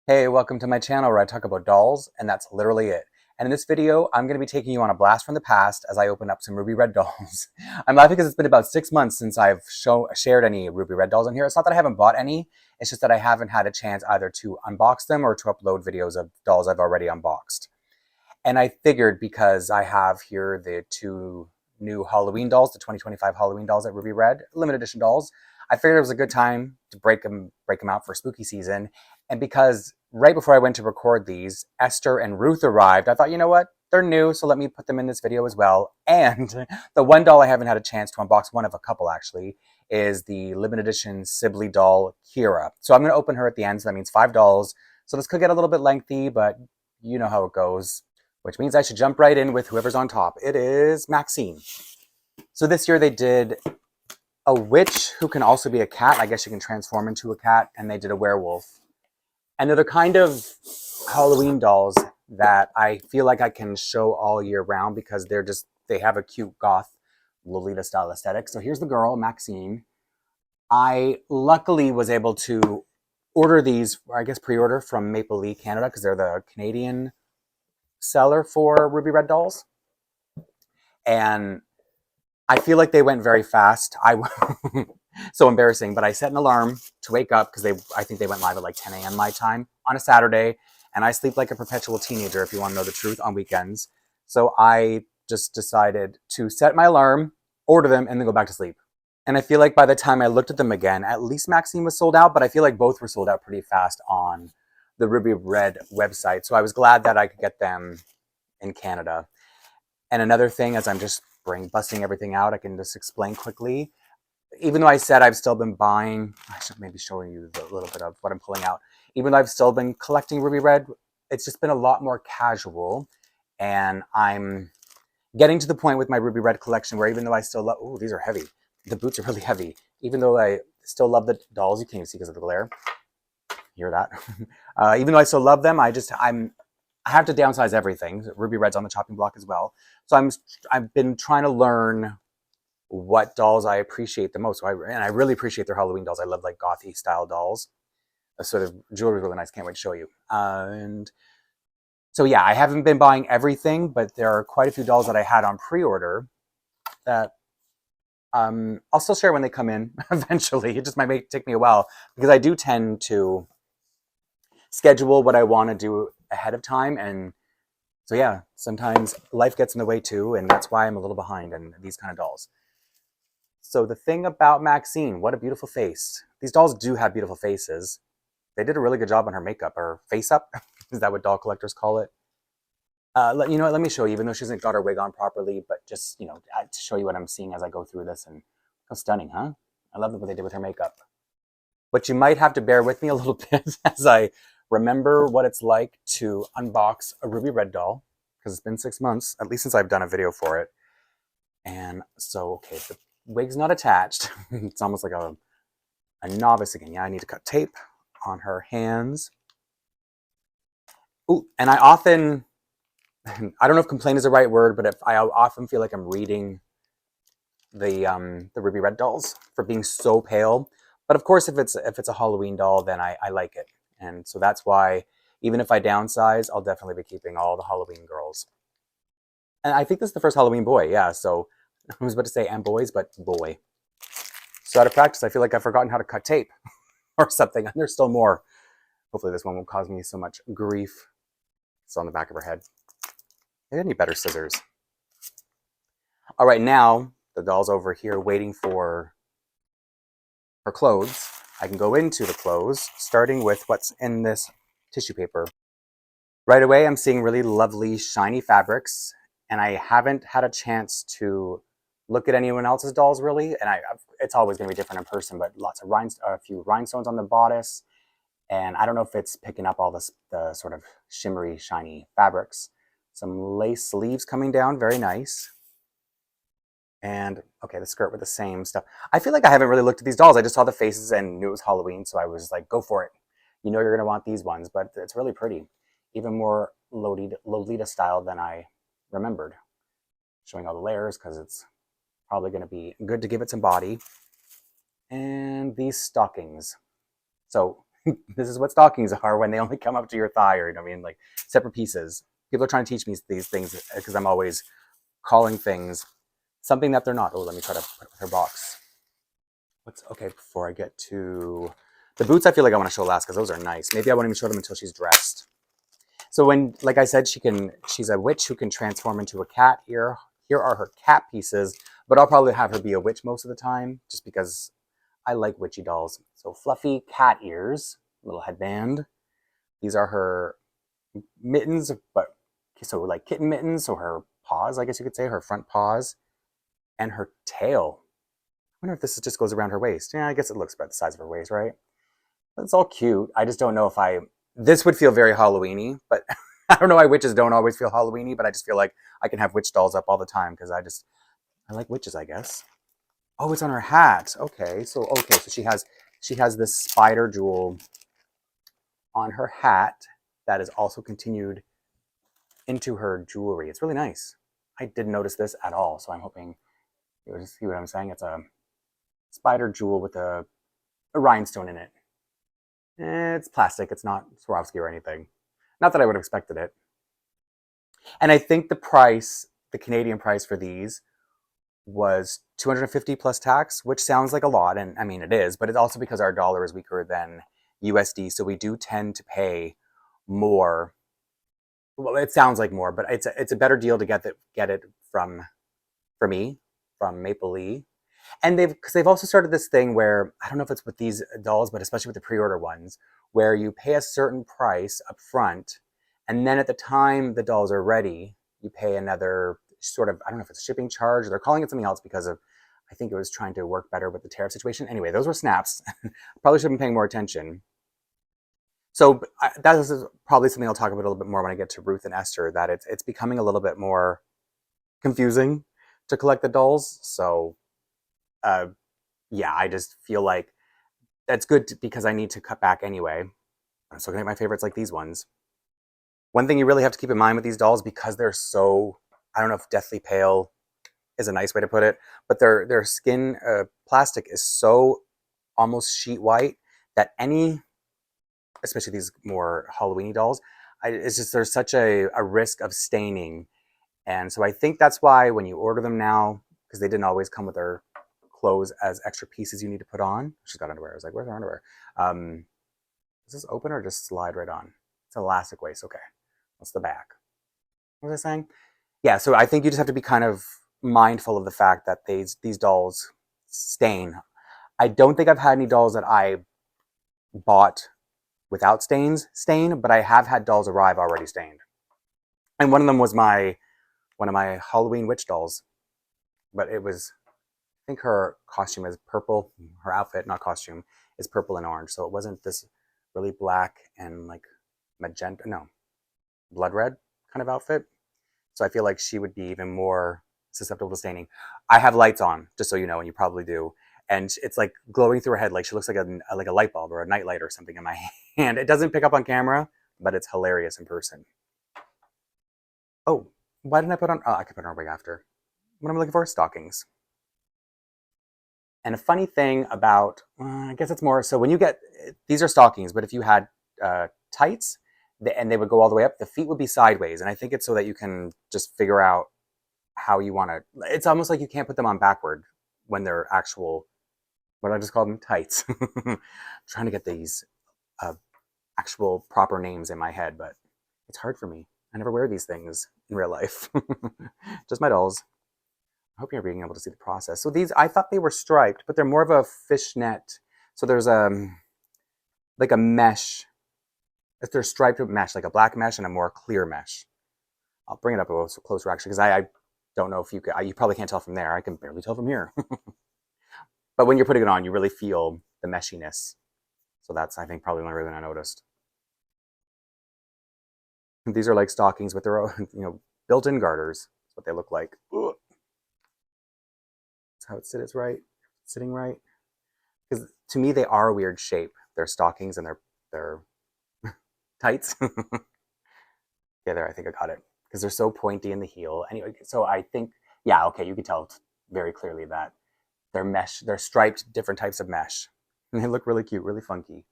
Hey, welcome to my channel where I talk about dolls, and that's literally it. And in this video, I'm going to be taking you on a blast from the past as I open up some ruby red dolls. I'm laughing because it's been about 6 months since I've shared any ruby red dolls on here. It's not that I haven't bought any, it's just that I haven't had a chance either to unbox them or to upload videos of dolls I've already unboxed. And I figured because I have here the two new Halloween dolls, the 2025 Halloween dolls at Ruby Red, limited edition dolls, I figured it was a good time to break them out for spooky season. And because right before I went to record these, Esther and Ruth arrived, I thought, you know what? They're new, so let me put them in this video as well. And the one doll I haven't had a chance to unbox, one of a couple actually, is the limited edition Sibley doll, Kyra. So I'm going to open her at the end, so that means 5 dolls. So this could get a little bit lengthy, but you know how it goes. Which means I should jump right in with whoever's on top. It is Maxine. So this year they did a witch who can also be a cat. I guess she can transform into a cat. And they did a werewolf. And they're the kind of Halloween dolls that I feel like I can show all year round because they have a cute goth Lolita style aesthetic. So here's the girl, Maxine. I luckily was able to order these, or I guess pre-order from Maple Leaf Canada because they're the Canadian seller for Ruby Red dolls. And I feel like they went very fast. So embarrassing, but I set an alarm to wake up because I think they went live at like 10 a.m. my time on a Saturday. And I sleep like a perpetual teenager, if you want to know the truth, on weekends. So I just decided to set my alarm, order them, and then go back to sleep. And I feel like by the time I looked at them again, at least Maxine was sold out, but I feel like both were sold out pretty fast on the Ruby Red website. So I was glad that I could get them in Canada. And another thing, as I'm just busting everything out, I can just explain quickly. Even though I said I've still been buying, I should maybe show you a little bit of what I'm pulling out. Even though I've still been collecting Ruby Red, it's just been a lot more casual. And I'm getting to the point with my Ruby Red collection where even though I still love, oh, these are heavy. The boots are really heavy. Even though I still love the dolls, you can't even see because of the glare. Hear that? Even though I still love them, I have to downsize everything. Ruby Red's on the chopping block as well. So I've been trying to learn what dolls I appreciate the most. And I really appreciate their Halloween dolls. I love like gothy style dolls. The sort of jewelry is really nice. Can't wait to show you. And so yeah, I haven't been buying everything, but there are quite a few dolls that I had on pre-order that I'll still share when they come in eventually. It just might take me a while because I do tend to schedule what I want to do ahead of time. And so yeah, sometimes life gets in the way too, and that's why I'm a little behind in these kind of dolls. So the thing about Maxine, what a beautiful face. These dolls do have beautiful faces. They did a really good job on her makeup, or face up. Is that what doll collectors call it? You know what, let me show you, even though she hasn't got her wig on properly, but just, you know, to show you what I'm seeing as I go through this. And how stunning, huh? I love what they did with her makeup. But you might have to bear with me a little bit as I remember what it's like to unbox a Ruby Red doll, because it's been 6 months, at least since I've done a video for it. And so, okay, the wig's not attached. It's almost like a novice again. Yeah, I need to cut tape on her hands. Ooh, and I often, I don't know if complain is the right word, but I often feel like I'm reading the Ruby Red dolls for being so pale. But of course, if it's a Halloween doll, then I like it. And so that's why, even if I downsize, I'll definitely be keeping all the Halloween girls. And I think this is the first Halloween boy, yeah. So I was about to say and boys, but boy. So out of practice, I feel like I've forgotten how to cut tape or something. And there's still more. Hopefully this one won't cause me so much grief. It's on the back of her head. I need better scissors. All right, now the doll's over here waiting for her clothes. I can go into the clothes, starting with what's in this tissue paper. Right away, I'm seeing really lovely, shiny fabrics, and I haven't had a chance to look at anyone else's dolls really, and it's always going to be different in person, but lots of a few rhinestones on the bodice, and I don't know if it's picking up all the sort of shimmery, shiny fabrics. Some lace sleeves coming down, very nice. And okay, the skirt with the same stuff. I feel like I haven't really looked at these dolls. I just saw the faces and knew it was Halloween, so I was like, go for it. You know you're going to want these ones, but it's really pretty. Even more Lolita style than I remembered. Showing all the layers because it's probably going to be good to give it some body. And these stockings. So this is what stockings are when they only come up to your thigh, or, you know what I mean, like separate pieces. People are trying to teach me these things because I'm always calling things something that they're not. Oh, let me try to put it with her box. Okay, before I get to the boots, I feel like I want to show last because those are nice. Maybe I won't even show them until she's dressed. So when, like I said, she's a witch who can transform into a cat. Here are her cat pieces, but I'll probably have her be a witch most of the time just because I like witchy dolls. So fluffy cat ears, little headband. These are her mittens, but so like kitten mittens, so her paws, I guess you could say, her front paws, and her tail. I wonder if this just goes around her waist. Yeah, I guess it looks about the size of her waist, right? It's all cute. I just don't know if this would feel very Halloween-y, but I don't know why witches don't always feel Halloween-y, but I just feel like I can have witch dolls up all the time because I like witches, I guess. Oh, it's on her hat. Okay, so she has this spider jewel on her hat that is also continued into her jewelry. It's really nice. I didn't notice this at all, so I'm hoping you would see what I'm saying. It's a spider jewel with a rhinestone in it. It's plastic. It's not Swarovski or anything. Not that I would have expected it. And I think the Canadian price for these was $250 plus tax, which sounds like a lot, and I mean it is, but it's also because our dollar is weaker than USD, so we do tend to pay more. Well, it sounds like more, but it's a better deal to get it from Maple Leaf. And because they've also started this thing where, I don't know if it's with these dolls, but especially with the pre-order ones, where you pay a certain price up front, and then at the time the dolls are ready, you pay another sort of, I don't know if it's a shipping charge, or they're calling it something else because of, I think it was trying to work better with the tariff situation. Anyway, those were snaps. Probably should have been paying more attention. So that is probably something I'll talk about a little bit more when I get to Ruth and Esther, that it's becoming a little bit more confusing to collect the dolls. So yeah, I just feel like that's good because I need to cut back anyway. I'm still gonna get my favorites like these ones. One thing you really have to keep in mind with these dolls, because they're so, I don't know if deathly pale is a nice way to put it, but their skin plastic is so almost sheet white that especially these more Halloween-y dolls, it's just there's such a risk of staining. And so I think that's why when you order them now, because they didn't always come with their clothes as extra pieces you need to put on. She's got underwear. I was like, where's her underwear? Does this open or just slide right on? It's an elastic waist. Okay. What's the back? What was I saying? Yeah, so I think you just have to be kind of mindful of the fact that these dolls stain. I don't think I've had any dolls that I bought without stain, but I have had dolls arrive already stained. And one of them was one of my Halloween witch dolls. But it was, I think her costume is purple. Her outfit, not costume, is purple and orange. So it wasn't this really black and like magenta, no, blood red kind of outfit. So I feel like she would be even more susceptible to staining. I have lights on, just so you know, and you probably do. And it's like glowing through her head, like she looks like a light bulb or a nightlight or something in my hand. It doesn't pick up on camera, but it's hilarious in person. Oh, why didn't I put on? Oh, I could put on right after. What am I looking for? Stockings. And a funny thing about, I guess it's more, so when you get, these are stockings, but if you had tights, and they would go all the way up, the feet would be sideways. And I think it's so that you can just figure out how you want to, it's almost like you can't put them on backward when they're actual, what I just call them, tights. Trying to get these actual proper names in my head, but it's hard for me. I never wear these things in real life. Just my dolls. I hope you're being able to see the process. So these, I thought they were striped, but they're more of a fishnet. So there's like a mesh. They're striped mesh, like a black mesh and a more clear mesh. I'll bring it up a little closer actually, because I don't know if you could, you probably can't tell from there. I can barely tell from here. But when you're putting it on, you really feel the meshiness. So that's, I think, probably the only reason I noticed. These are like stockings with their own, built-in garters. That's what they look like. Ugh. That's how it sitting right. Because to me, they are a weird shape. They're stockings and they're tights. Yeah, there, I think I got it. Because they're so pointy in the heel. Anyway, so I think, yeah, okay, you can tell very clearly that they're striped different types of mesh. And they look really cute, really funky.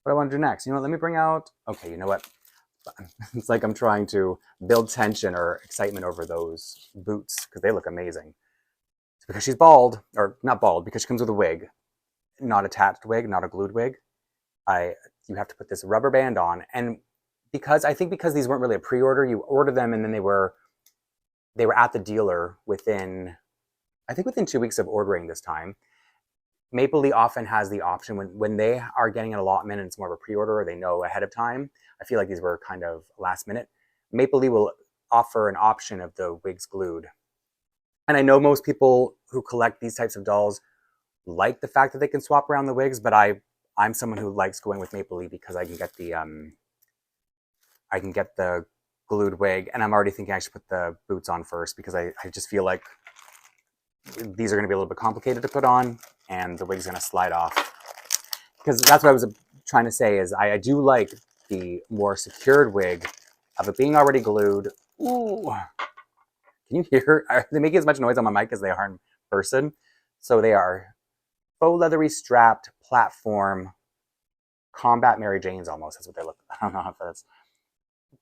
what I want to do next. You know what, let me bring out, okay, you know what? It's like I'm trying to build tension or excitement over those boots because they look amazing. It's because she's bald, or not bald, because she comes with a wig, not attached wig, not a glued wig. You have to put this rubber band on, and because these weren't really a pre-order, you order them and then they were at the dealer within 2 weeks of ordering this time. Maple Leaf often has the option when they are getting an allotment and it's more of a pre-order or they know ahead of time. I feel like these were kind of last minute. Maple Leaf will offer an option of the wigs glued. And I know most people who collect these types of dolls like the fact that they can swap around the wigs, but I'm someone who likes going with Maple Leaf because I can get the glued wig, and I'm already thinking I should put the boots on first because I just feel like these are going to be a little bit complicated to put on, and the wig's going to slide off. Because that's what I was trying to say is I do like the more secured wig of it being already glued. Ooh. Can you hear? Are they making as much noise on my mic as they are in person? So they are faux leathery strapped platform combat Mary Janes almost. That's what they look. I don't know if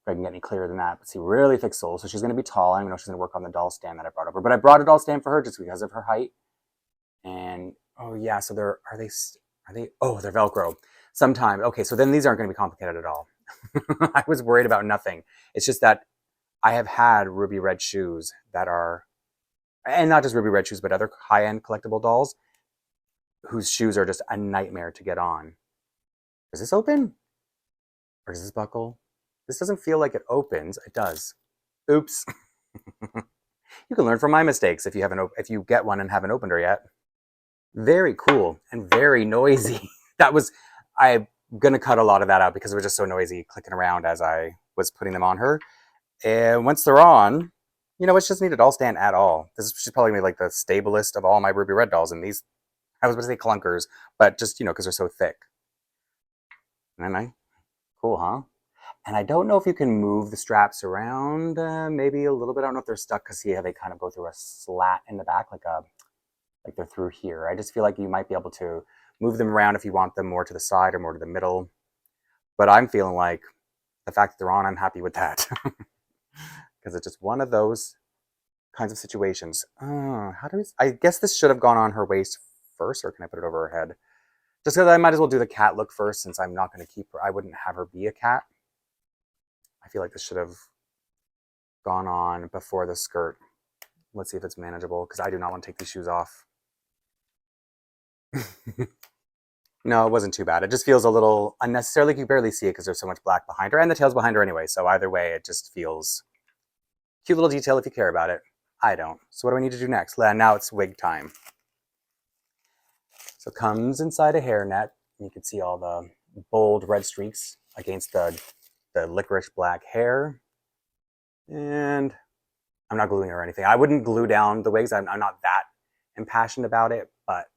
I can get any clearer than that. But see, really thick soles. So she's going to be tall. I don't know if she's going to work on the doll stand that I brought over. But I brought a doll stand for her just because of her height. And oh yeah, so are they? Oh, they're Velcro. Sometime. Okay, so then these aren't going to be complicated at all. I was worried about nothing. It's just that I have had ruby red shoes that are, and not just ruby red shoes, but other high-end collectible dolls whose shoes are just a nightmare to get on. Is this open? Or does this buckle? This doesn't feel like it opens. It does. Oops. You can learn from my mistakes if you get one and haven't opened her yet. Very cool and very noisy. I'm gonna cut a lot of that out because it was just so noisy clicking around as I was putting them on her. And once they're on, it's just need a doll stand at all. She's probably gonna be like the stablest of all my ruby red dolls, and these, I was going to say clunkers, but just, because they're so thick. And cool, huh? And I don't know if you can move the straps around, maybe a little bit. I don't know if they're stuck because they kind of go through a slat in the back, like they're through here. I just feel like you might be able to move them around if you want them more to the side or more to the middle. But I'm feeling like the fact that they're on, I'm happy with that. Because it's just one of those kinds of situations. I guess this should have gone on her waist first, or can I put it over her head? Just because I might as well do the cat look first, since I'm not going to keep her. I wouldn't have her be a cat. I feel like this should have gone on before the skirt. Let's see if it's manageable, because I do not want to take these shoes off. No, it wasn't too bad. It just feels a little unnecessarily. You can barely see it because there's so much black behind her, and the tail's behind her anyway. So either way, it just feels cute little detail if you care about it. I don't. So what do I need to do next? Now it's wig time. So it comes inside a hairnet. You can see all the bold red streaks against the licorice black hair. And I'm not gluing it or anything. I wouldn't glue down the wigs. I'm not that impassioned about it, but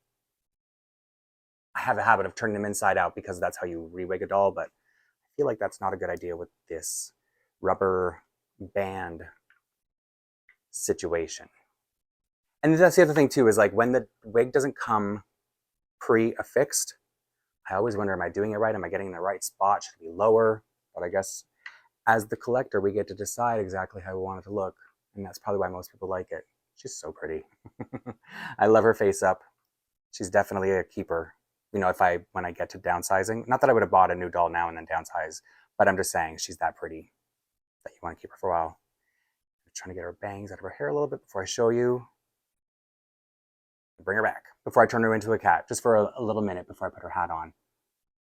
I have a habit of turning them inside out because that's how you re-wig a doll, but I feel like that's not a good idea with this rubber band situation. And that's the other thing too, is like when the wig doesn't come pre-affixed, I always wonder, am I doing it right? Am I getting in the right spot? Should it be lower? But I guess as the collector, we get to decide exactly how we want it to look. And that's probably why most people like it. She's so pretty. I love her face up. She's definitely a keeper. When I get to downsizing, not that I would have bought a new doll now and then downsize, but I'm just saying she's that pretty that you want to keep her for a while. I'm trying to get her bangs out of her hair a little bit before I show you. Bring her back before I turn her into a cat, just for a little minute before I put her hat on.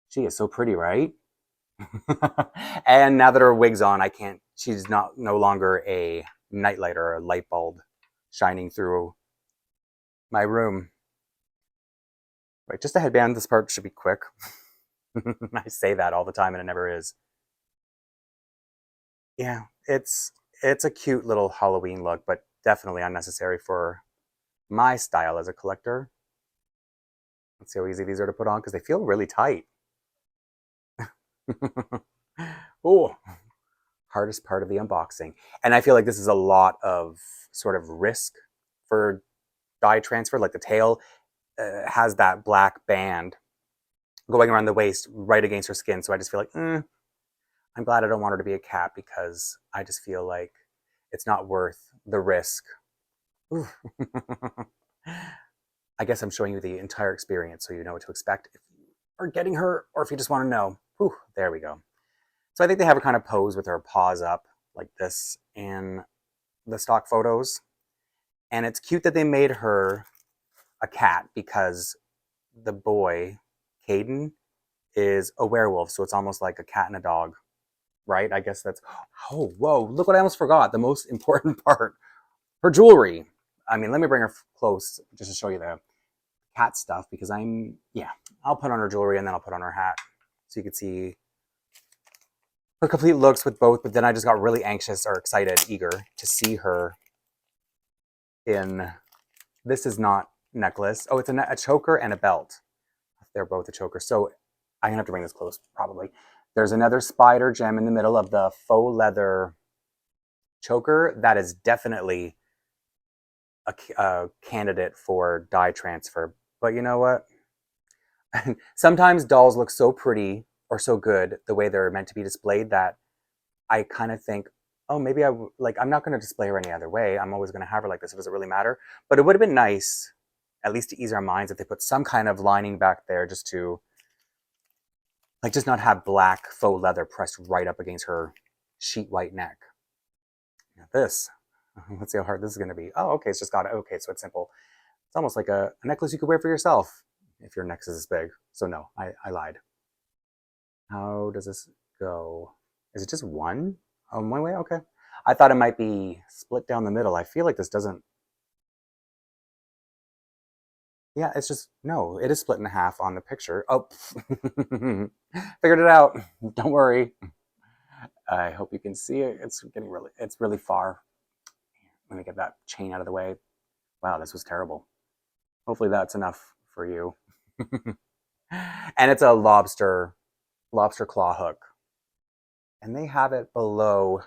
She is so pretty, right? And now that her wig's on, she's no longer a nightlight or a light bulb shining through my room. Right, just a headband. This part should be quick. I say that all the time and it never is. Yeah, it's a cute little Halloween look, but definitely unnecessary for my style as a collector. Let's see how easy these are to put on because they feel really tight. Oh, hardest part of the unboxing. And I feel like this is a lot of sort of risk for dye transfer. Like the tail has that black band going around the waist right against her skin. So I just feel like, I'm glad I don't want her to be a cat because I just feel like it's not worth the risk. I guess I'm showing you the entire experience so you know what to expect if you are getting her or if you just want to know. Whew, there we go. So I think they have her kind of pose with her paws up like this in the stock photos. And it's cute that they made her a cat because the boy, Kaden, is a werewolf. So it's almost like a cat and a dog, right? I guess that's, oh, whoa, look what I almost forgot. The most important part, her jewelry. I mean, let me bring her close just to show you the cat stuff because I'll put on her jewelry and then I'll put on her hat so you can see her complete looks with both. But then I just got really anxious or excited, eager to see her in, this is not necklace. Oh, it's a choker and a belt. They're both a choker. So I'm gonna have to bring this close probably. There's another spider gem in the middle of the faux leather choker that is definitely a candidate for dye transfer. But you know what? Sometimes dolls look so pretty or so good the way they're meant to be displayed that I kind of think, oh, maybe I'm not going to display her any other way. I'm always going to have her like this. It doesn't really matter. But it would have been nice, at least to ease our minds, if they put some kind of lining back there just to, just not have black faux leather pressed right up against her sheet white neck. Now this, let's see how hard this is going to be. Oh, okay, it's just got it. Okay, so it's simple. It's almost like a necklace you could wear for yourself if your neck is this big. So no, I lied. How does this go? Is it just one? Oh, one way? Okay. I thought it might be split down the middle. I feel like this doesn't. Yeah, it's just, no, it is split in half on the picture. Oh, figured it out. Don't worry. I hope you can see it. It's really far. Let me get that chain out of the way. Wow, this was terrible. Hopefully that's enough for you. And it's a lobster claw hook. And they have it below.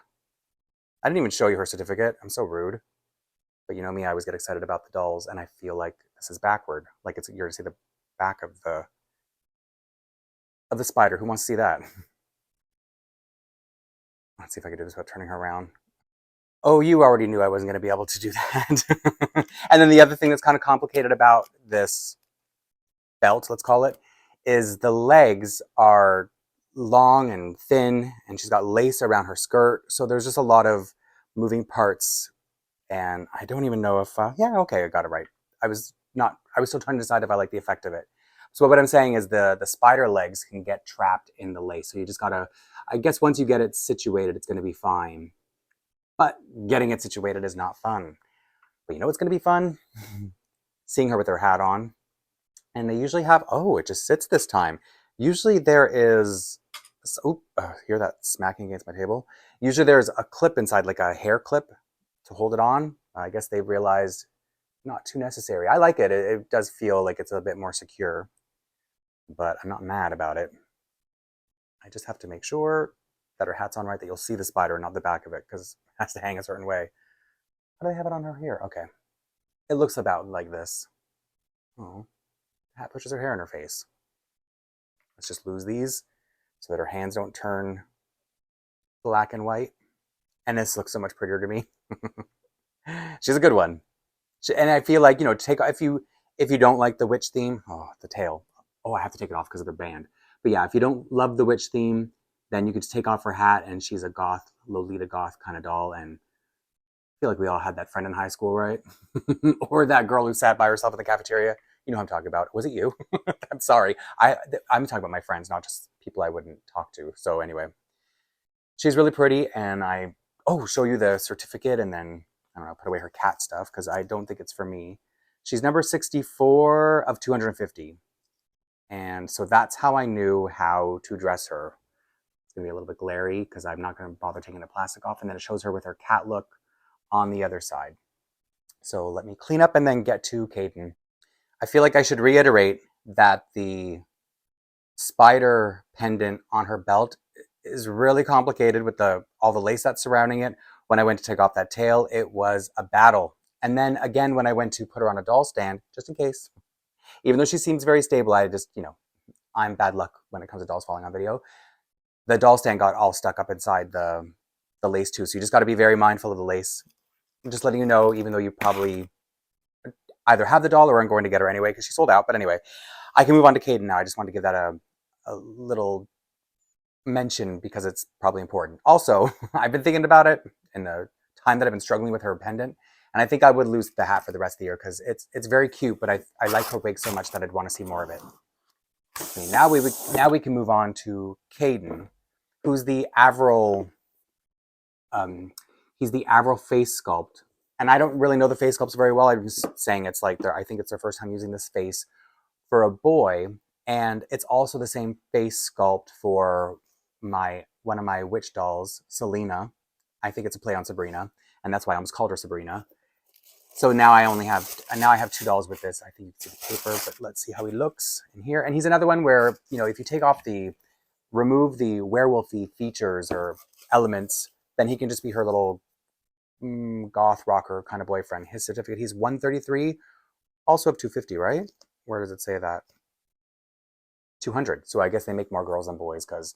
I didn't even show you her certificate. I'm so rude. But you know me, I always get excited about the dolls, and I feel like this is backward. Like you're going to see the back of the spider. Who wants to see that? Let's see if I can do this without turning her around. Oh, you already knew I wasn't going to be able to do that. And then the other thing that's kind of complicated about this belt, let's call it, is the legs are long and thin, and she's got lace around her skirt. So there's just a lot of moving parts. And I don't even know if, yeah, okay, I got it right. I was still trying to decide if I like the effect of it. So what I'm saying is the spider legs can get trapped in the lace. So you just gotta, I guess once you get it situated, it's gonna be fine. But getting it situated is not fun. But you know what's gonna be fun? Seeing her with her hat on. And they usually have, oh, it just sits this time. Usually there is, oh, hear that smacking against my table? Usually there's a clip inside, like a hair clip to hold it on. I guess they realized not too necessary. I like it. It does feel like it's a bit more secure, but I'm not mad about it. I just have to make sure that her hat's on right, that you'll see the spider, not the back of it, because it has to hang a certain way. How do they have it on her here? Okay. It looks about like this. Oh, the hat pushes her hair in her face. Let's just lose these so that her hands don't turn black and white. And this looks so much prettier to me. She's a good one. And I feel like, if you don't like the witch theme, oh, the tail. Oh, I have to take it off because of the band. But yeah, if you don't love the witch theme, then you could just take off her hat, and she's a goth, Lolita goth kind of doll. And I feel like we all had that friend in high school, right? Or that girl who sat by herself in the cafeteria. You know who I'm talking about. Was it you? I'm sorry. I'm talking about my friends, not just people I wouldn't talk to. So anyway, she's really pretty, and show you the certificate, and then I don't know, put away her cat stuff because I don't think it's for me. She's number 64 of 250. And so that's how I knew how to dress her. It's going to be a little bit glary because I'm not going to bother taking the plastic off. And then it shows her with her cat look on the other side. So let me clean up and then get to Kaden. I feel like I should reiterate that the spider pendant on her belt is really complicated with all the lace that's surrounding it. When I went to take off that tail, it was a battle. And then again, when I went to put her on a doll stand, just in case, even though she seems very stable, I just, I'm bad luck when it comes to dolls falling on video. The doll stand got all stuck up inside the lace too, so you just got to be very mindful of the lace. I'm just letting you know, even though you probably either have the doll or aren't going to get her anyway because she sold out. But anyway, I can move on to Kaden now. I just wanted to give that a little mention because it's probably important. Also, I've been thinking about it in the time that I've been struggling with her pendant, and I think I would lose the hat for the rest of the year because it's very cute, but I like her wig so much that I'd want to see more of it. Okay, now we can move on to Kaden, who's the Avril he's the Avril face sculpt. And I don't really know the face sculpts very well. I'm just saying it's like I think it's their first time using this face for a boy. And it's also the same face sculpt for one of my witch dolls, Selena. I think it's a play on Sabrina, and that's why I almost called her Sabrina. So now I have 2 dolls with this. I think you can see the paper, but let's see how he looks in here. And he's another one where, you know, if you remove the werewolfy features or elements, then he can just be her little goth rocker kind of boyfriend. His certificate, he's 133, also of 250, right? Where does it say that? 200. So I guess they make more girls than boys because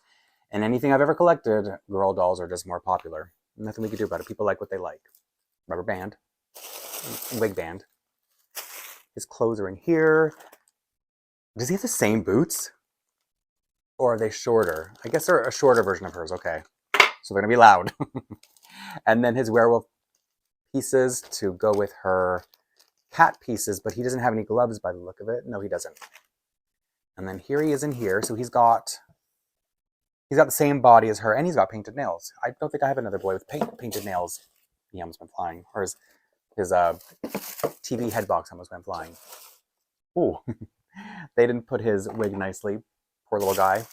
in anything I've ever collected, girl dolls are just more popular. Nothing we can do about it. People like what they like. Rubber band, wig band. His clothes are in here. Does he have the same boots? Or are they shorter? I guess they're a shorter version of hers. Okay. So they're going to be loud. And then his werewolf pieces to go with her cat pieces, but he doesn't have any gloves by the look of it. No, he doesn't. And then here he is in here. So he's got the same body as her, and he's got painted nails. I don't think I have another boy with painted nails. He almost went flying. Or his TV head box almost went flying. Ooh. They didn't put his wig nicely. Poor little guy.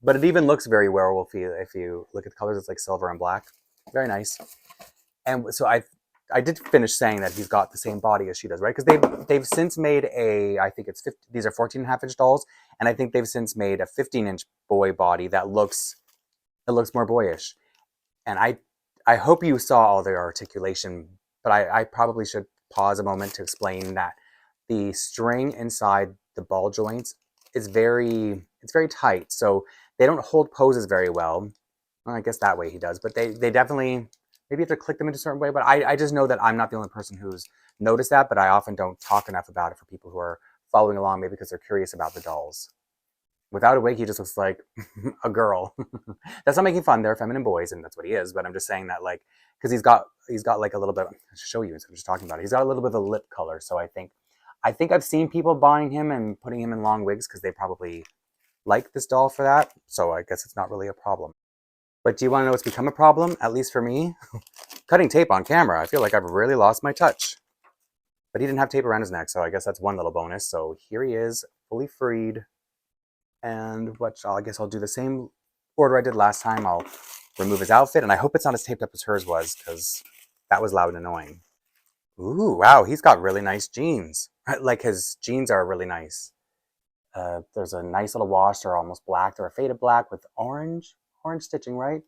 But it even looks very werewolfy if you look at the colors. It's like silver and black. Very nice. And so I did finish saying that he's got the same body as she does, right? Because they've since made I think it's 50, these are 14.5-inch dolls, and I think they've since made a 15-inch boy body that looks more boyish. And I hope you saw all their articulation, but I probably should pause a moment to explain that the string inside the ball joints is very tight, so they don't hold poses very well. Well, I guess that way he does, but they definitely, maybe you have to click them in a certain way, but I just know that I'm not the only person who's noticed that, but I often don't talk enough about it for people who are following along, maybe because they're curious about the dolls. Without a wig, he just looks like a girl. That's not making fun. They're feminine boys, and that's what he is, but I'm just saying that, like, because he's got like a little bit, I'll show you instead of just talking about it. He's got a little bit of a lip color, so I think I've seen people buying him and putting him in long wigs because they probably like this doll for that, so I guess it's not really a problem. But do you want to know what's become a problem, at least for me? Cutting tape on camera. I feel like I've really lost my touch. But he didn't have tape around his neck, so I guess that's one little bonus. So here he is, fully freed. And I guess I'll do the same order I did last time. I'll remove his outfit, and I hope it's not as taped up as hers was, because that was loud and annoying. Ooh, wow, he's got really nice jeans. Like, his jeans are really nice. There's a nice little wash. They're almost black. They're a faded black with orange stitching, right?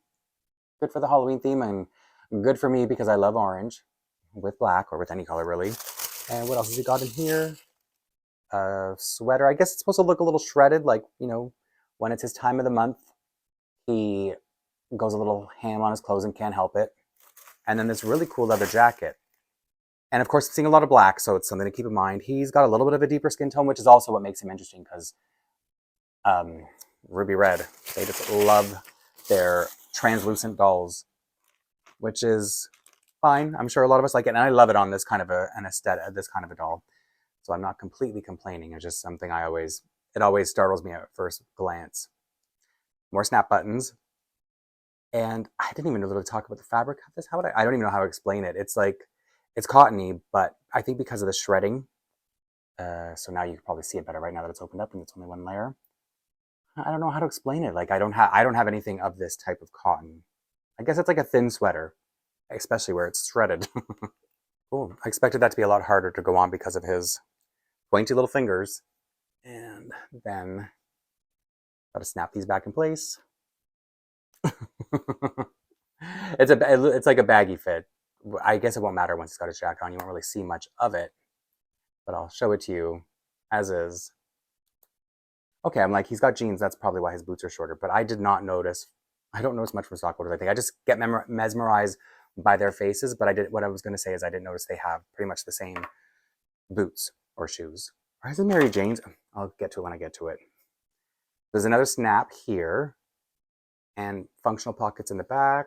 Good for the Halloween theme, and good for me because I love orange with black, or with any color really. And what else has he got in here? Sweater. I guess it's supposed to look a little shredded, like, you know, when it's his time of the month, he goes a little ham on his clothes and can't help it. And then this really cool leather jacket. And of course, I'm seeing a lot of black, so it's something to keep in mind. He's got a little bit of a deeper skin tone, which is also what makes him interesting, because Ruby Red, they just love their translucent dolls, which is fine. I'm sure a lot of us like it, and I love it on this kind of an aesthetic, this kind of a doll. So I'm not completely complaining. It's just something it always startles me at first glance. More snap buttons. And I didn't even really talk about the fabric of this. I don't even know how to explain it. It's like, it's cottony, but I think because of the shredding, so now you can probably see it better right now that it's opened up and it's only one layer. I don't know how to explain it. Like, I don't have anything of this type of cotton. I guess it's like a thin sweater, especially where it's shredded. Cool. I expected that to be a lot harder to go on because of his pointy little fingers. And then got to snap these back in place. It's like a baggy fit. I guess it won't matter once he's got his jacket on. You won't really see much of it, but I'll show it to you as is. Okay, I'm like, he's got jeans. That's probably why his boots are shorter. But I did not notice. I don't notice much from stockholders. I think I just get mesmerized by their faces. But I did. What I was going to say is I didn't notice they have pretty much the same boots or shoes. Or is it Mary Jane's? I'll get to it when I get to it. There's another snap here, and functional pockets in the back,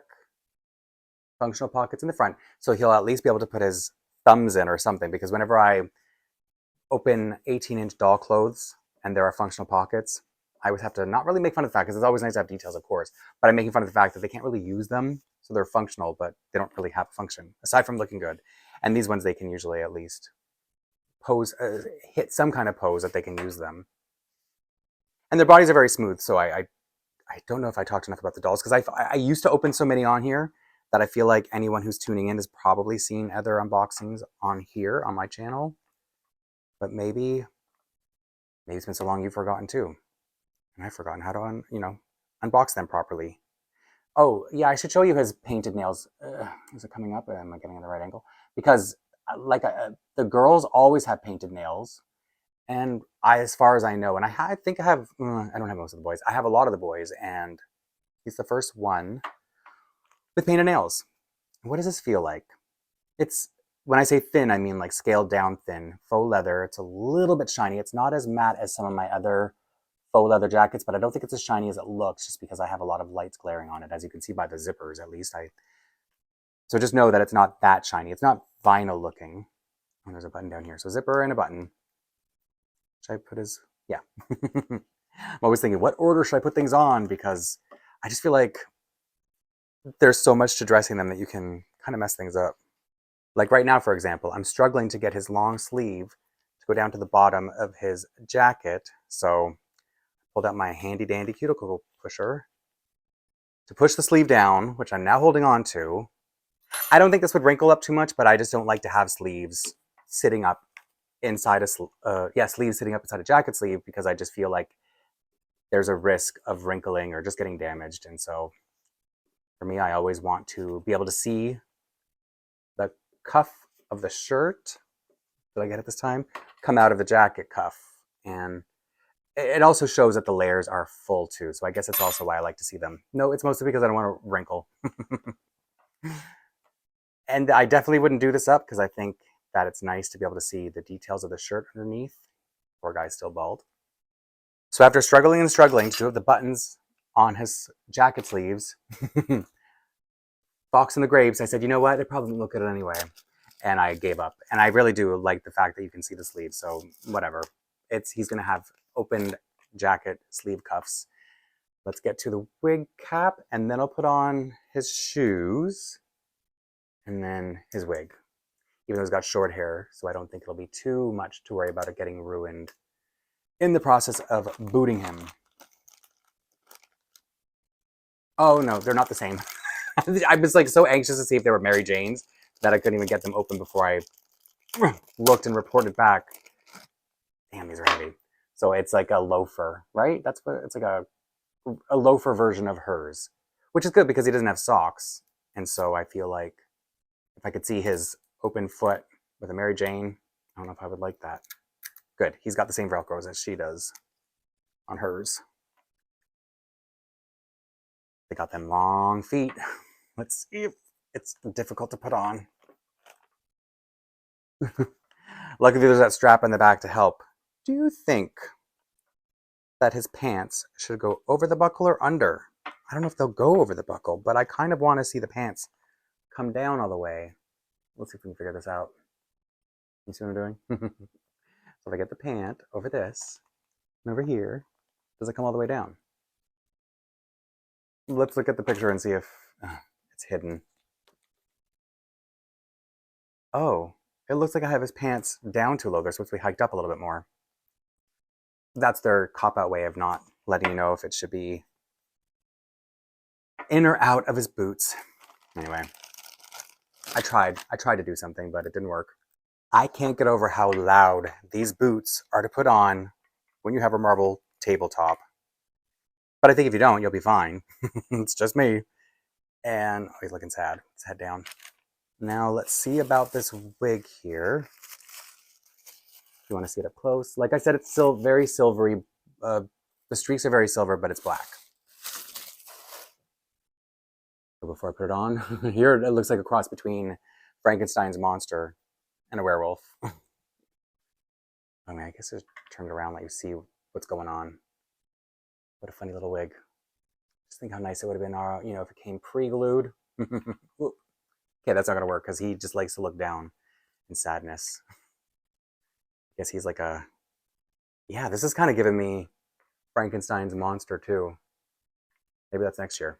functional pockets in the front. So he'll at least be able to put his thumbs in or something. Because whenever I open 18-inch doll clothes and there are functional pockets, I would have to not really make fun of the fact, because it's always nice to have details, of course, but I'm making fun of the fact that they can't really use them. So they're functional, but they don't really have a function aside from looking good. And these ones, they can usually at least pose, hit some kind of pose that they can use them. And their bodies are very smooth. So I don't know if I talked enough about the dolls, because I used to open so many on here that I feel like anyone who's tuning in has probably seen other unboxings on here on my channel. But maybe it's been so long you've forgotten too. And I've forgotten how to, unbox them properly. Oh, yeah, I should show you his painted nails. Is it coming up? Am I getting in the right angle? Because the girls always have painted nails. And as far as I know, and I think I have, I don't have most of the boys. I have a lot of the boys, and he's the first one with painted nails. What does this feel like? It's, when I say thin, I mean like scaled down thin. Faux leather. It's a little bit shiny. It's not as matte as some of my other faux leather jackets, but I don't think it's as shiny as it looks, just because I have a lot of lights glaring on it, as you can see by the zippers, at least. So just know that it's not that shiny. It's not vinyl looking. Oh, there's a button down here. So zipper and a button. Should I put his, yeah. I'm always thinking, what order should I put things on? Because I just feel like there's so much to dressing them that you can kind of mess things up. Like right now, for example, I'm struggling to get his long sleeve to go down to the bottom of his jacket. So pulled out my handy dandy cuticle pusher to push the sleeve down, which I'm now holding on to. I don't think this would wrinkle up too much, but I just don't like to have sleeves sitting up inside sleeves sitting up inside a jacket sleeve, because I just feel like there's a risk of wrinkling or just getting damaged. And so for me, I always want to be able to see the cuff of the shirt that I get at this time come out of the jacket cuff. And it also shows that the layers are full too. So I guess it's also why I like to see them. No, it's mostly because I don't want to wrinkle. And I definitely wouldn't do this up, because I think that it's nice to be able to see the details of the shirt underneath. Poor guy's still bald. So after struggling and struggling to do the buttons on his jacket sleeves, Fox and the Grapes, I said, you know what? It probably won't look good anyway. And I gave up. And I really do like the fact that you can see the sleeves. So whatever. He's going to have opened jacket sleeve cuffs. Let's get to the wig cap, and then I'll put on his shoes and then his wig. Even though he's got short hair, so I don't think it'll be too much to worry about it getting ruined in the process of booting him. Oh no, they're not the same. I was like so anxious to see if they were Mary Jane's that I couldn't even get them open before I looked and reported back. Damn, these are heavy. So it's like a loafer, right? That's what it's like, a loafer version of hers, which is good because he doesn't have socks. And so I feel like if I could see his open foot with a Mary Jane, I don't know if I would like that. Good, he's got the same Velcros as she does on hers. They got them long feet. Let's see if it's difficult to put on. Luckily there's that strap in the back to help. Do you think that his pants should go over the buckle or under? I don't know if they'll go over the buckle, but I kind of want to see the pants come down all the way. Let's see if we can figure this out. You see what I'm doing? So if I get the pant over this and over here, does it come all the way down? Let's look at the picture and see if it's hidden. Oh, it looks like I have his pants down too low. They're supposed to be hiked up a little bit more. That's their cop-out way of not letting you know if it should be in or out of his boots. Anyway, I tried to do something, but it didn't work. I can't get over how loud these boots are to put on when you have a marble tabletop. But I think if you don't, you'll be fine. It's just me. And oh, he's looking sad. His head down. Now let's see about this wig here. If you want to see it up close. Like I said, it's still very silvery The streaks are very silver, but it's black. So before I put it on, here it looks like a cross between Frankenstein's monster and a werewolf. I mean, I guess it's turned around, let you see what's going on. What a funny little wig. Just think how nice it would have been, you know, if it came pre-glued. Okay, that's not gonna work because he just likes to look down in sadness. Guess he's like a, yeah, this is kind of giving me Frankenstein's monster too. Maybe that's next year.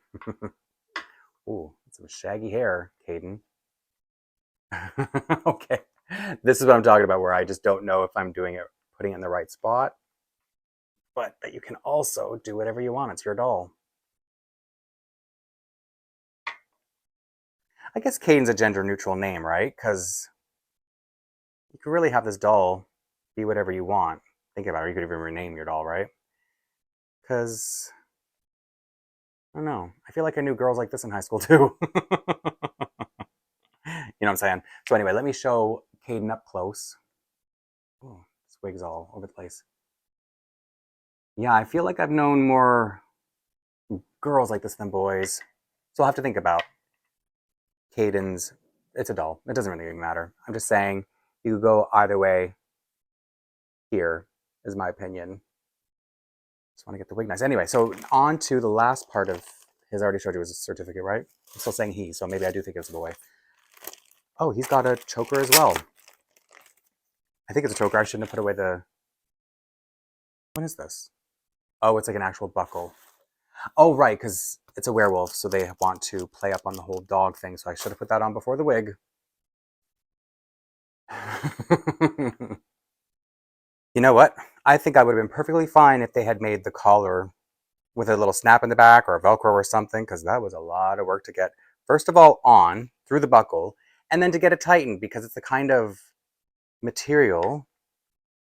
Ooh, some shaggy hair, Kaden. Okay, this is what I'm talking about, where I just don't know if I'm doing it, putting it in the right spot, but that you can also do whatever you want. It's your doll. I guess Kaden's a gender neutral name, right? Because you could really have this doll be whatever you want. Think about it, you could even rename your doll, right? Because, I don't know, I feel like I knew girls like this in high school too. You know what I'm saying? So anyway, let me show Kaden up close. Oh, this wig's all over the place. Yeah, I feel like I've known more girls like this than boys. So I'll have to think about Kaden's, it's a doll. It doesn't really even matter. I'm just saying you could go either way here, is my opinion. Just want to get the wig nice. Anyway, so on to the last part of his, I already showed you his certificate, right? I'm still saying he, so maybe I do think it's a boy. Oh, he's got a choker as well. I think it's a choker. I shouldn't have put away the, what is this? Oh, it's like an actual buckle. Oh, right, because it's a werewolf, so they want to play up on the whole dog thing, so I should have put that on before the wig. You know what? I think I would have been perfectly fine if they had made the collar with a little snap in the back or a Velcro or something, because that was a lot of work to get, first of all, on through the buckle, and then to get it tightened, because it's the kind of material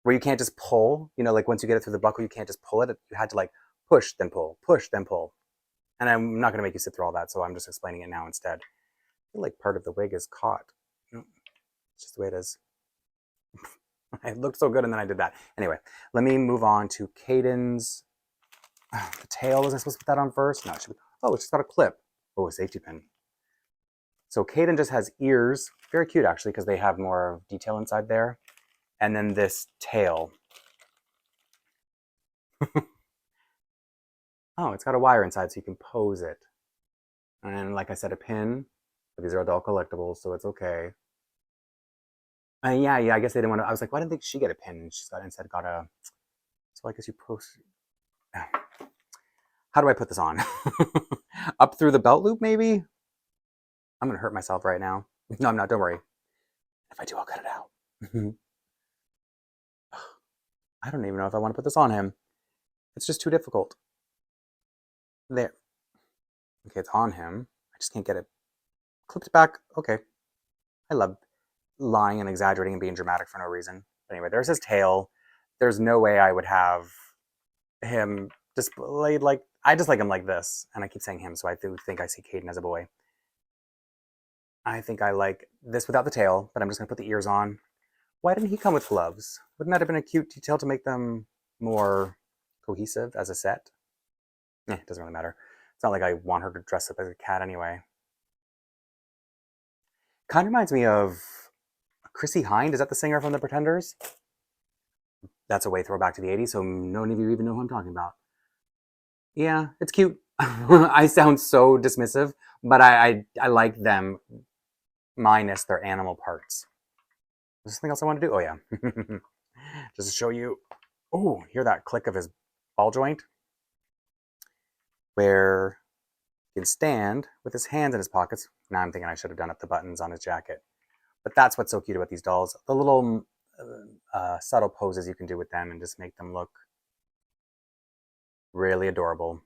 where you can't just pull, you know, like once you get it through the buckle, you can't just pull it. You had to like push, then pull, push, then pull. And I'm not going to make you sit through all that, so I'm just explaining it now instead. I feel like part of the wig is caught. It's just the way it is. It looked so good, and then I did that. Anyway, let me move on to Kaden's. The tail, was I supposed to put that on first? No, it should be, oh, it's just got a clip. Oh, a safety pin. So Kaden just has ears. Very cute, actually, because they have more detail inside there. And then this tail. Oh, it's got a wire inside so you can pose it. And like I said, a pin. But these are adult collectibles, so it's okay. Yeah, I guess they didn't want to. I was like, why didn't she get a pin? And she's got instead got a. So I guess you post. How do I put this on? Up through the belt loop, maybe? I'm gonna hurt myself right now. No, I'm not. Don't worry. If I do, I'll cut it out. I don't even know if I want to put this on him. It's just too difficult. There. Okay, it's on him. I just can't get it clipped back. Okay. I love lying and exaggerating and being dramatic for no reason. But anyway, there's his tail. There's no way I would have him displayed like, I just like him like this. And I keep saying him, so I do think I see Kaden as a boy. I think I like this without the tail, but I'm just going to put the ears on. Why didn't he come with gloves? Wouldn't that have been a cute detail to make them more cohesive as a set? It doesn't really matter. It's not like I want her to dress up as a cat anyway. Kind of reminds me of Chrissy Hynde. Is that the singer from The Pretenders? That's a way throwback to the 80s, so none of you even know who I'm talking about. Yeah, it's cute. I sound so dismissive, but I like them minus their animal parts. Is there something else I want to do? Oh, yeah. Just to show you. Oh, hear that click of his ball joint? Where he can stand with his hands in his pockets. Now I'm thinking I should have done up the buttons on his jacket. But that's what's so cute about these dolls. The little subtle poses you can do with them and just make them look really adorable.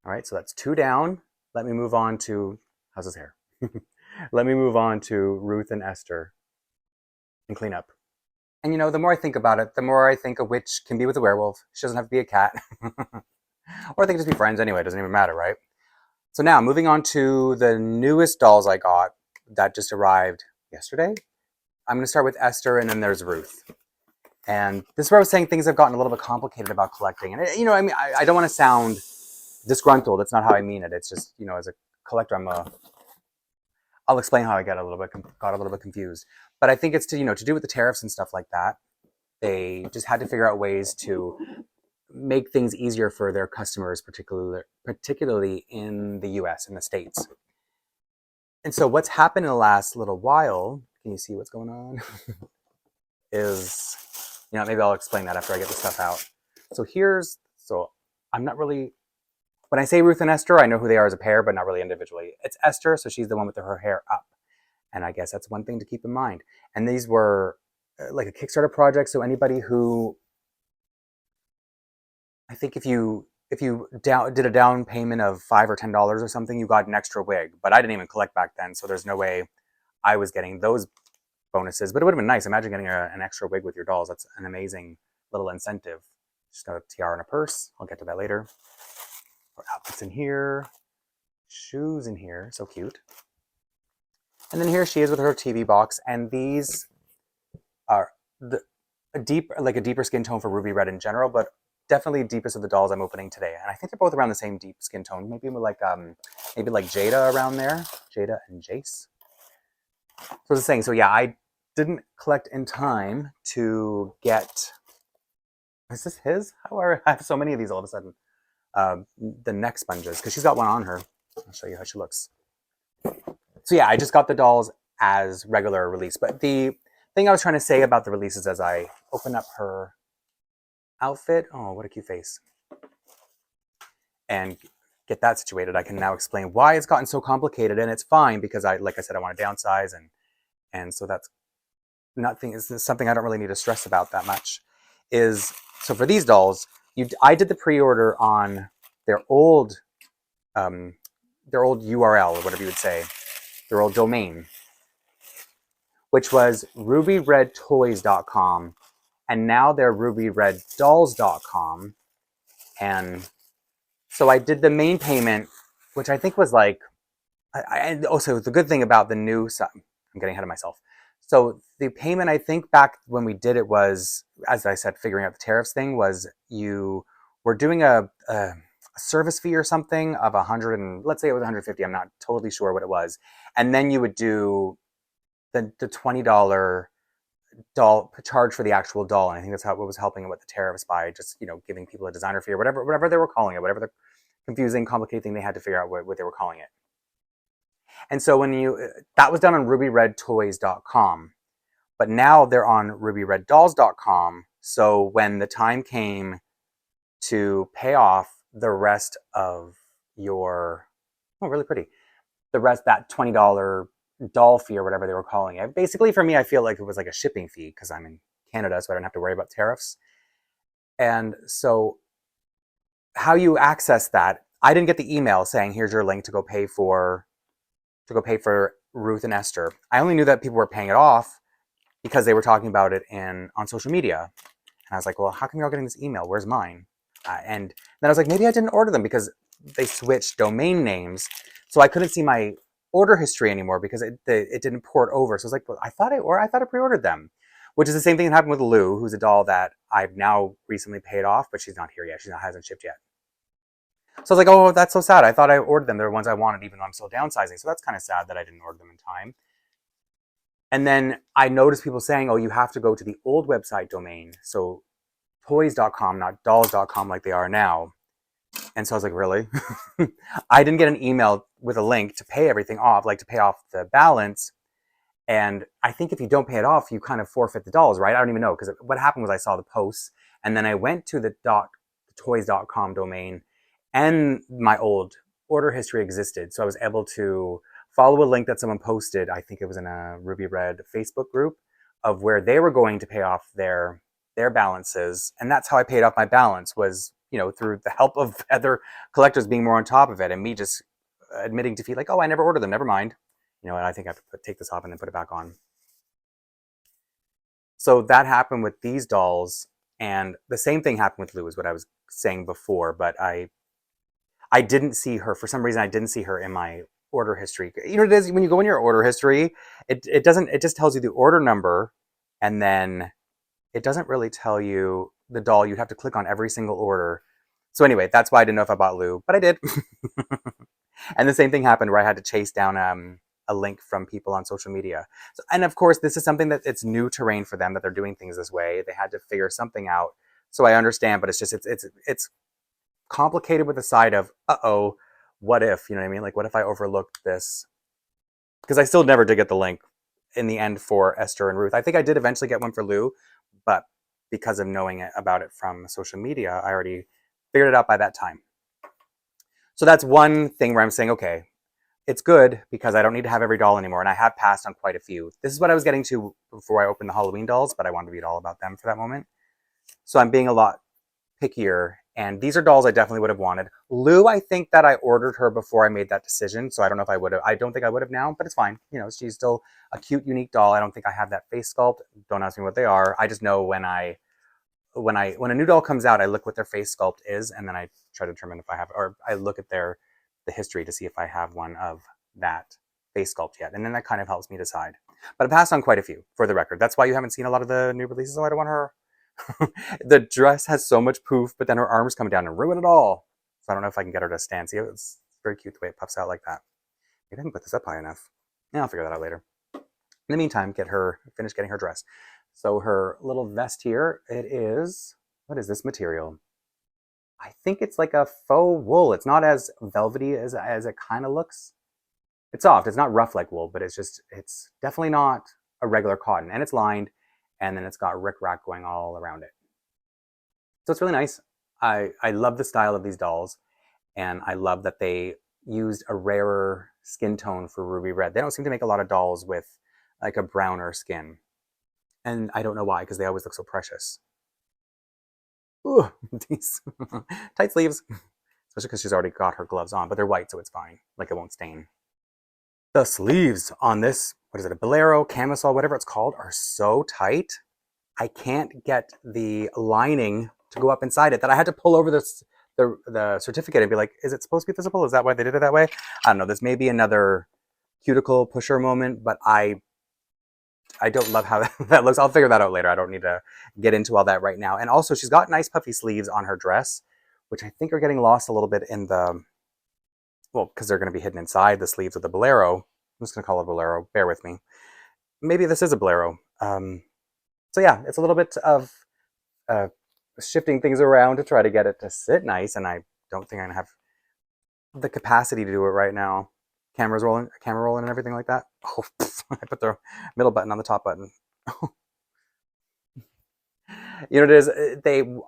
All right, so that's 2 down. Let me move on to, how's his hair? Let me move on to Ruth and Esther and clean up. And you know, the more I think about it, the more I think a witch can be with a werewolf. She doesn't have to be a cat. Or they can just be friends anyway, it doesn't even matter, right? So now, moving on to the newest dolls I got that just arrived yesterday. I'm going to start with Esther, and then there's Ruth. And this is where I was saying things have gotten a little bit complicated about collecting. And, you know, I mean, I don't want to sound disgruntled. It's not how I mean it. It's just, you know, as a collector, I'll explain how I got a little bit confused. But I think it's to, you know, to do with the tariffs and stuff like that. They just had to figure out ways to make things easier for their customers, particularly in the US, in the States. And so what's happened in the last little while, can you see what's going on? Is, you know, maybe I'll explain that after I get the stuff out. So I'm not really, when I say Ruth and Esther, I know who they are as a pair, but not really individually. It's Esther, so she's the one with her hair up. And I guess that's one thing to keep in mind. And these were like a Kickstarter project, so anybody who, I think if you did a down payment of $5 or $10 or something, you got an extra wig. But I didn't even collect back then, so there's no way I was getting those bonuses. But it would have been nice. Imagine getting an extra wig with your dolls. That's an amazing little incentive. Just got a tiara and a purse. I'll get to that later. Outfits in here, shoes in here, so cute. And then here she is with her TV box, and these are a deeper skin tone for ruby red in general, but definitely deepest of the dolls I'm opening today. And I think they're both around the same deep skin tone. Maybe like Jada around there, Jada and Jace. So I was saying, so yeah, I didn't collect in time to get. Is this his? How are I have so many of these all of a sudden? The neck sponges, because she's got one on her. I'll show you how she looks. So yeah, I just got the dolls as regular release. But the thing I was trying to say about the releases as I open up her outfit, oh, what a cute face, and get that situated, I can now explain why it's gotten so complicated. And it's fine, because like I said, I want to downsize, and so that's it's something I don't really need to stress about that much. So for these dolls, I did the pre-order on their old URL, or whatever you would say, their old domain, which was rubyredtoys.com, and now they're rubyreddolls.com. And so I did the main payment, which I think was like, also the good thing about the new, I'm getting ahead of myself. So the payment, I think back when we did it was, as I said, figuring out the tariffs thing, was you were doing a service fee or something of 100, and let's say it was 150. I'm not totally sure what it was. And then you would do the $20 doll charge for the actual doll. And I think that's what was helping with the tariffs, by just, you know, giving people a designer fee or whatever they were calling it, whatever the confusing, complicated thing they had to figure out what they were calling it. And so that was done on rubyredtoys.com, but now they're on rubyreddolls.com. So when the time came to pay off the rest of your, really pretty, that $20 doll fee or whatever they were calling it. Basically, for me, I feel like it was like a shipping fee, because I'm in Canada, so I don't have to worry about tariffs. And so how you access that, I didn't get the email saying, here's your link to go pay for Ruth and Esther. I only knew that people were paying it off because they were talking about it on social media. And I was like, well, how come you're all getting this email? Where's mine? And then I was like, maybe I didn't order them, because they switched domain names. So I couldn't see my order history anymore, because it didn't port over. So I was like, well, I thought I pre-ordered them, which is the same thing that happened with Lou, who's a doll that I've now recently paid off, but she's not here yet. Hasn't shipped yet. So I was like, oh, that's so sad. I thought I ordered them. They're ones I wanted, even though I'm still downsizing. So that's kind of sad that I didn't order them in time. And then I noticed people saying, oh, you have to go to the old website domain. So toys.com, not dolls.com like they are now. And so I was like, really? I didn't get an email with a link to pay everything off, like to pay off the balance. And I think if you don't pay it off, you kind of forfeit the dolls, right? I don't even know, because what happened was I saw the posts, and then I went to the toys.com domain, and my old order history existed. So I was able to follow a link that someone posted. I think it was in a Ruby Red Facebook group, of where they were going to pay off their balances. And that's how I paid off my balance, was, you know, through the help of other collectors being more on top of it, and me just admitting defeat, like, oh, I never ordered them, never mind. You know, and I think I have to take this off and then put it back on. So that happened with these dolls, and the same thing happened with Lou, is what I was saying before, but I didn't see her. For some reason, I didn't see her in my order history. You know what it is? When you go in your order history, it just tells you the order number, and then it doesn't really tell you the doll. You'd have to click on every single order. So anyway, that's why I didn't know if I bought Lou, but I did. And the same thing happened where I had to chase down a link from people on social media. So, and of course, this is something that it's new terrain for them, that they're doing things this way. They had to figure something out. So I understand, but it's just, it's complicated with the side of, uh-oh, what if, you know what I mean? Like, what if I overlooked this? Because I still never did get the link in the end for Esther and Ruth. I think I did eventually get one for Lou, but because of knowing about it from social media, I already figured it out by that time. So that's one thing where I'm saying, okay, it's good because I don't need to have every doll anymore, and I have passed on quite a few. This is what I was getting to before I opened the Halloween dolls, but I wanted to read all about them for that moment. So I'm being a lot pickier, and these are dolls I definitely would have wanted. Lou, I think that I ordered her before I made that decision, so I don't know if I would have. I don't think I would have now, but it's fine. You know, she's still a cute, unique doll. I don't think I have that face sculpt. Don't ask me what they are. I just know when a new doll comes out, I look what their face sculpt is, and then I try to determine if I have, or I look at the history to see if I have one of that face sculpt yet, and then that kind of helps me decide. But I passed on quite a few, for the record. That's why you haven't seen a lot of the new releases. Oh, I don't want her. The dress has so much poof, but then her arms come down and ruin it all. So I don't know if I can get her to stand. See, it's very cute the way it puffs out like that. Maybe I didn't put this up high enough. Yeah, I'll figure that out later. In the meantime, finish getting her dress. So her little vest here, it is, what is this material? I think it's like a faux wool. It's not as velvety as it kind of looks. It's soft. It's not rough like wool, but it's definitely not a regular cotton. And it's lined, and then it's got rickrack going all around it. So it's really nice. I love the style of these dolls, and I love that they used a rarer skin tone for ruby red. They don't seem to make a lot of dolls with like a browner skin. And I don't know why, because they always look so precious. Ooh, these tight sleeves. Especially because she's already got her gloves on, but they're white, so it's fine. Like, it won't stain. The sleeves on this, what is it, a bolero, camisole, whatever it's called, are so tight. I can't get the lining to go up inside it, that I had to pull over the certificate and be like, is it supposed to be visible? Is that why they did it that way? I don't know. This may be another cuticle pusher moment, but I don't love how that looks. I'll figure that out later. I don't need to get into all that right now. And also, she's got nice puffy sleeves on her dress, which I think are getting lost a little bit in the, well, because they're going to be hidden inside the sleeves of the bolero. I'm just going to call it a bolero. Bear with me. Maybe this is a bolero. So yeah, it's a little bit of shifting things around to try to get it to sit nice, and I don't think I'm going to have the capacity to do it right now. Camera rolling and everything like that. Oh, I put the middle button on the top button. You know what it is?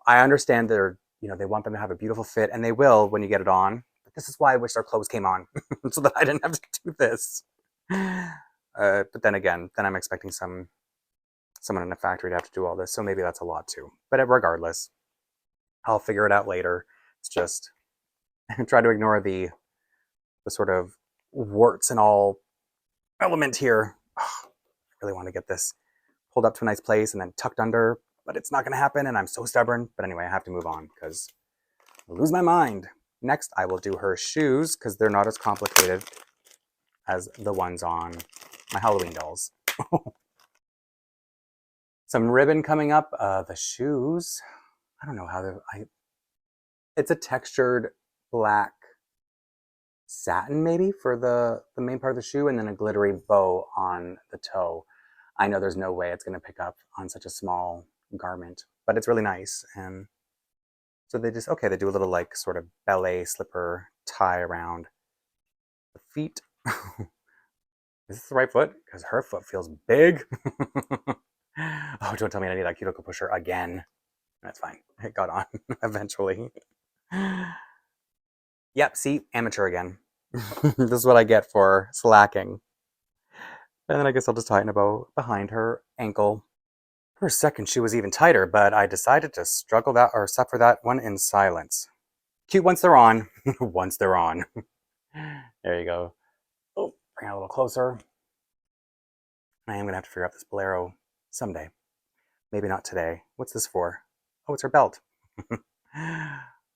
I understand they want them to have a beautiful fit, and they will when you get it on. But this is why I wish their clothes came on, so that I didn't have to do this. But then again, I'm expecting someone in a factory to have to do all this, so maybe that's a lot too. But regardless, I'll figure it out later. It's just try to ignore the sort of warts and all element here. Oh, I really want to get this pulled up to a nice place and then tucked under, but it's not going to happen, and I'm so stubborn. But anyway, I have to move on because I'll lose my mind. Next, I will do her shoes because they're not as complicated as the ones on my Halloween dolls. Some ribbon coming up. The shoes, I don't know how it's a textured black satin maybe for the main part of the shoe, and then a glittery bow on the toe. I know there's no way it's going to pick up on such a small garment, but it's really nice. And so they do a little like sort of ballet slipper tie around the feet. Is this the right foot? Because her foot feels big. Oh, don't tell me I need that cuticle pusher again. That's fine. It got on eventually. Yep, see, amateur again. This is what I get for slacking. And then I guess I'll just tighten a bow behind her ankle. Her second shoe was even tighter, but I decided to suffer that one in silence. Cute once they're on. Once they're on. There you go. Oh, bring it a little closer. I am going to have to figure out this bolero someday. Maybe not today. What's this for? Oh, it's her belt.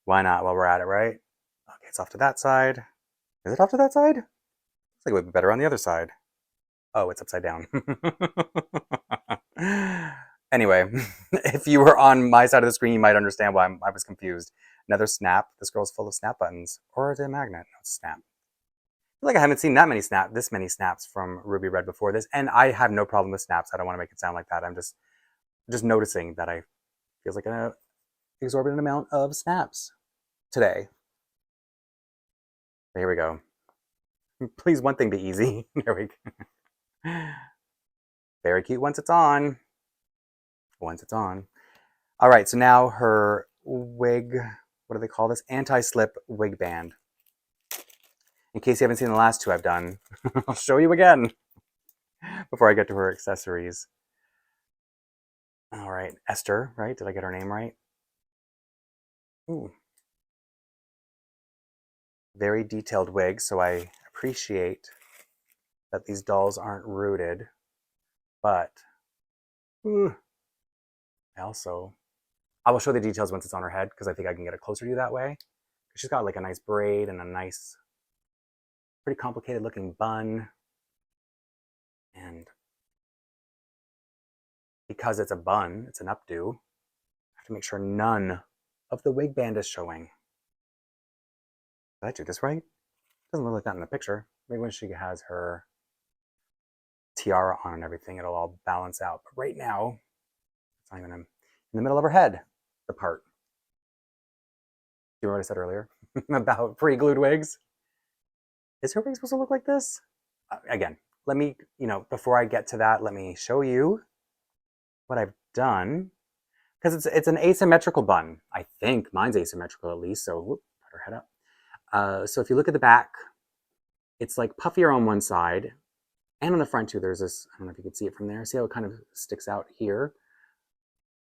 Why not while we're at it, right? Okay, it's off to that side. Is it off to that side? Looks like it would be better on the other side. Oh, it's upside down. Anyway, if you were on my side of the screen, you might understand why I was confused. Another snap. This girl's full of snap buttons. Or is it a magnet? No, it's a snap. I feel like I haven't seen this many snaps from Ruby Red before this, and I have no problem with snaps. I don't want to make it sound like that. I'm just noticing that I feels like an exorbitant amount of snaps today. Here we go. Please, one thing be easy. There we go. Very cute once it's on. Once it's on. All right, so now her wig, what do they call this? Anti-slip wig band. In case you haven't seen the last two I've done, I'll show you again before I get to her accessories. All right, Esther, right? Did I get her name right? Ooh. Very detailed wig, so I appreciate that these dolls aren't rooted, but I will show the details once it's on her head because I think I can get it closer to you that way. She's got like a nice braid and a nice, pretty complicated looking bun. And because it's a bun, it's an updo, I have to make sure none of the wig band is showing. Did I do this right? Doesn't look like that in the picture. Maybe when she has her tiara on and everything, it'll all balance out. But right now, it's not even in the middle of her head, the part. Do you remember what I said earlier about pre-glued wigs? Is her wig supposed to look like this? Again, let me, before I get to that, let me show you what I've done. Because it's an asymmetrical bun. I think mine's asymmetrical at least, so whoop, put her head up. So if you look at the back, it's like puffier on one side, and on the front too, there's this, I don't know if you can see it from there. See how it kind of sticks out here?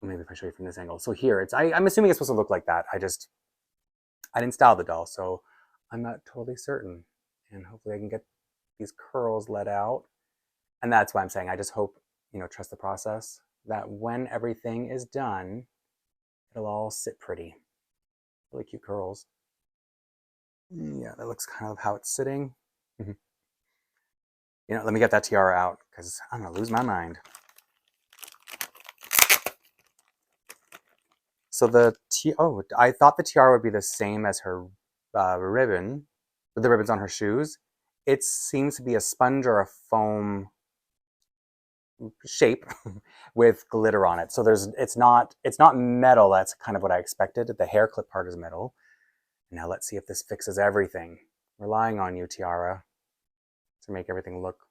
Maybe if I show you from this angle. So here, I'm assuming it's supposed to look like that. I didn't style the doll, so I'm not totally certain. And hopefully I can get these curls let out. And that's why I'm saying I just hope, trust the process, that when everything is done, it'll all sit pretty. Really cute curls. Yeah, that looks kind of how it's sitting. Let me get that tiara out because I'm going to lose my mind. So I thought the tiara would be the same as her ribbon, with the ribbons on her shoes. It seems to be a sponge or a foam shape with glitter on it. So it's not metal. That's kind of what I expected. The hair clip part is metal. Now let's see if this fixes everything. Relying on you, tiara, to make everything look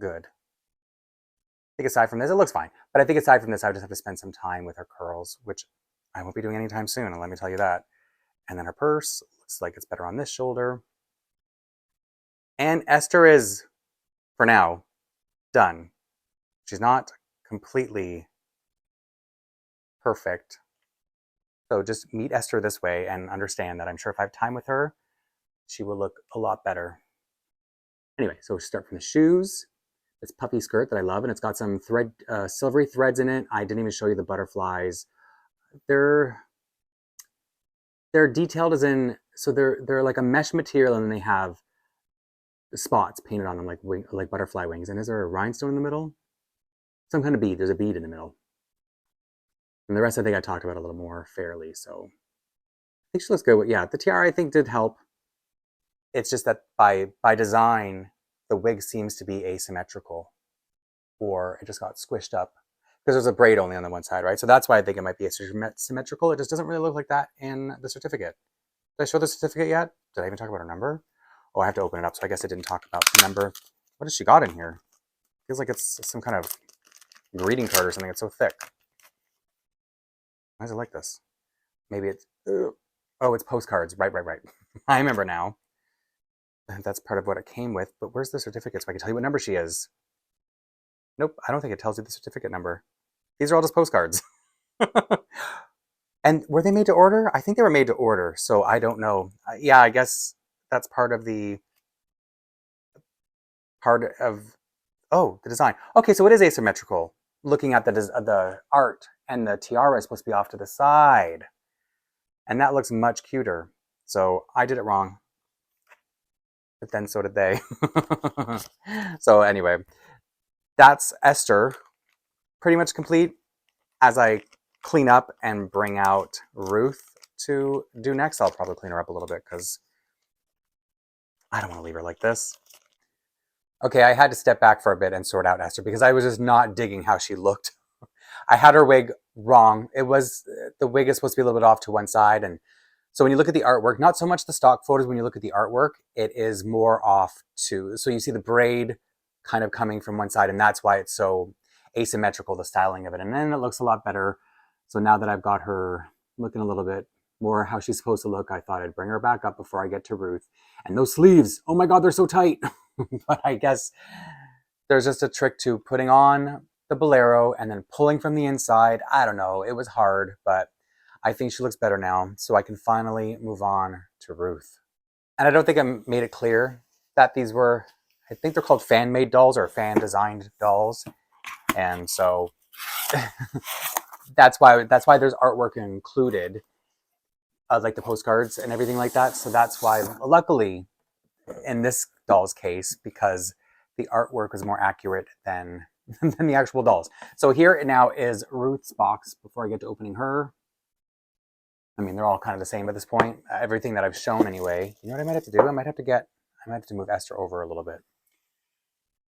good. I think aside from this, it looks fine. But I think aside from this, I would just have to spend some time with her curls, which I won't be doing anytime soon, and let me tell you that. And then her purse looks like it's better on this shoulder. And Esther is, for now, done. She's not completely perfect. So just meet Esther this way and understand that I'm sure if I have time with her, she will look a lot better. Anyway, so we'll start from the shoes. This puffy skirt that I love, and it's got some silvery threads in it. I didn't even show you the butterflies. They're detailed as in, so they're like a mesh material, and then they have spots painted on them like butterfly wings. And is there a rhinestone in the middle? Some kind of bead. There's a bead in the middle. And the rest I think I talked about a little more fairly. So I think she looks good. Yeah, the tiara I think did help. It's just that by design, the wig seems to be asymmetrical, or it just got squished up because there's a braid only on the one side, right? So that's why I think it might be symmetrical. It just doesn't really look like that in the certificate. Did I show the certificate yet? Did I even talk about her number? Oh, I have to open it up, so I guess I didn't talk about the number. What has she got in here? Feels like it's some kind of greeting card or something. It's so thick. Why is it like this? Maybe it's... Oh, it's postcards. Right. I remember now. That's part of what it came with. But where's the certificate so I can tell you what number she is? Nope, I don't think it tells you the certificate number. These are all just postcards. And were they made to order? I think they were made to order, so I don't know. Yeah, I guess that's part of the design. Okay, so it is asymmetrical. Looking at the art, and the tiara is supposed to be off to the side. And that looks much cuter. So I did it wrong. But then so did they. So anyway, that's Esther. pretty much complete. As I clean up and bring out Ruth to do next, I'll probably clean her up a little bit because I don't want to leave her like this. Okay, I had to step back for a bit and sort out Esther because I was just not digging how she looked. I had her wig wrong. The wig is supposed to be a little bit off to one side, and so when you look at the artwork, not so much the stock photos, when you look at the artwork, it is more off too. So you see the braid kind of coming from one side, and that's why it's so asymmetrical, the styling of it. And then it looks a lot better. So now that I've got her looking a little bit more how she's supposed to look, I thought I'd bring her back up before I get to Ruth. And those sleeves, oh my God, they're so tight. But I guess there's just a trick to putting on the bolero and then pulling from the inside. I don't know, it was hard, but I think she looks better now, so I can finally move on to Ruth. And I don't think I made it clear that these were, I think they're called fan-made dolls or fan-designed dolls. And so that's why there's artwork included, like the postcards and everything like that. So that's why, luckily, in this doll's case, because the artwork was more accurate than the actual dolls. So here now is Ruth's box before I get to opening her. I mean, they're all kind of the same at this point. Everything that I've shown anyway. You know what I might have to do? I might have to move Esther over a little bit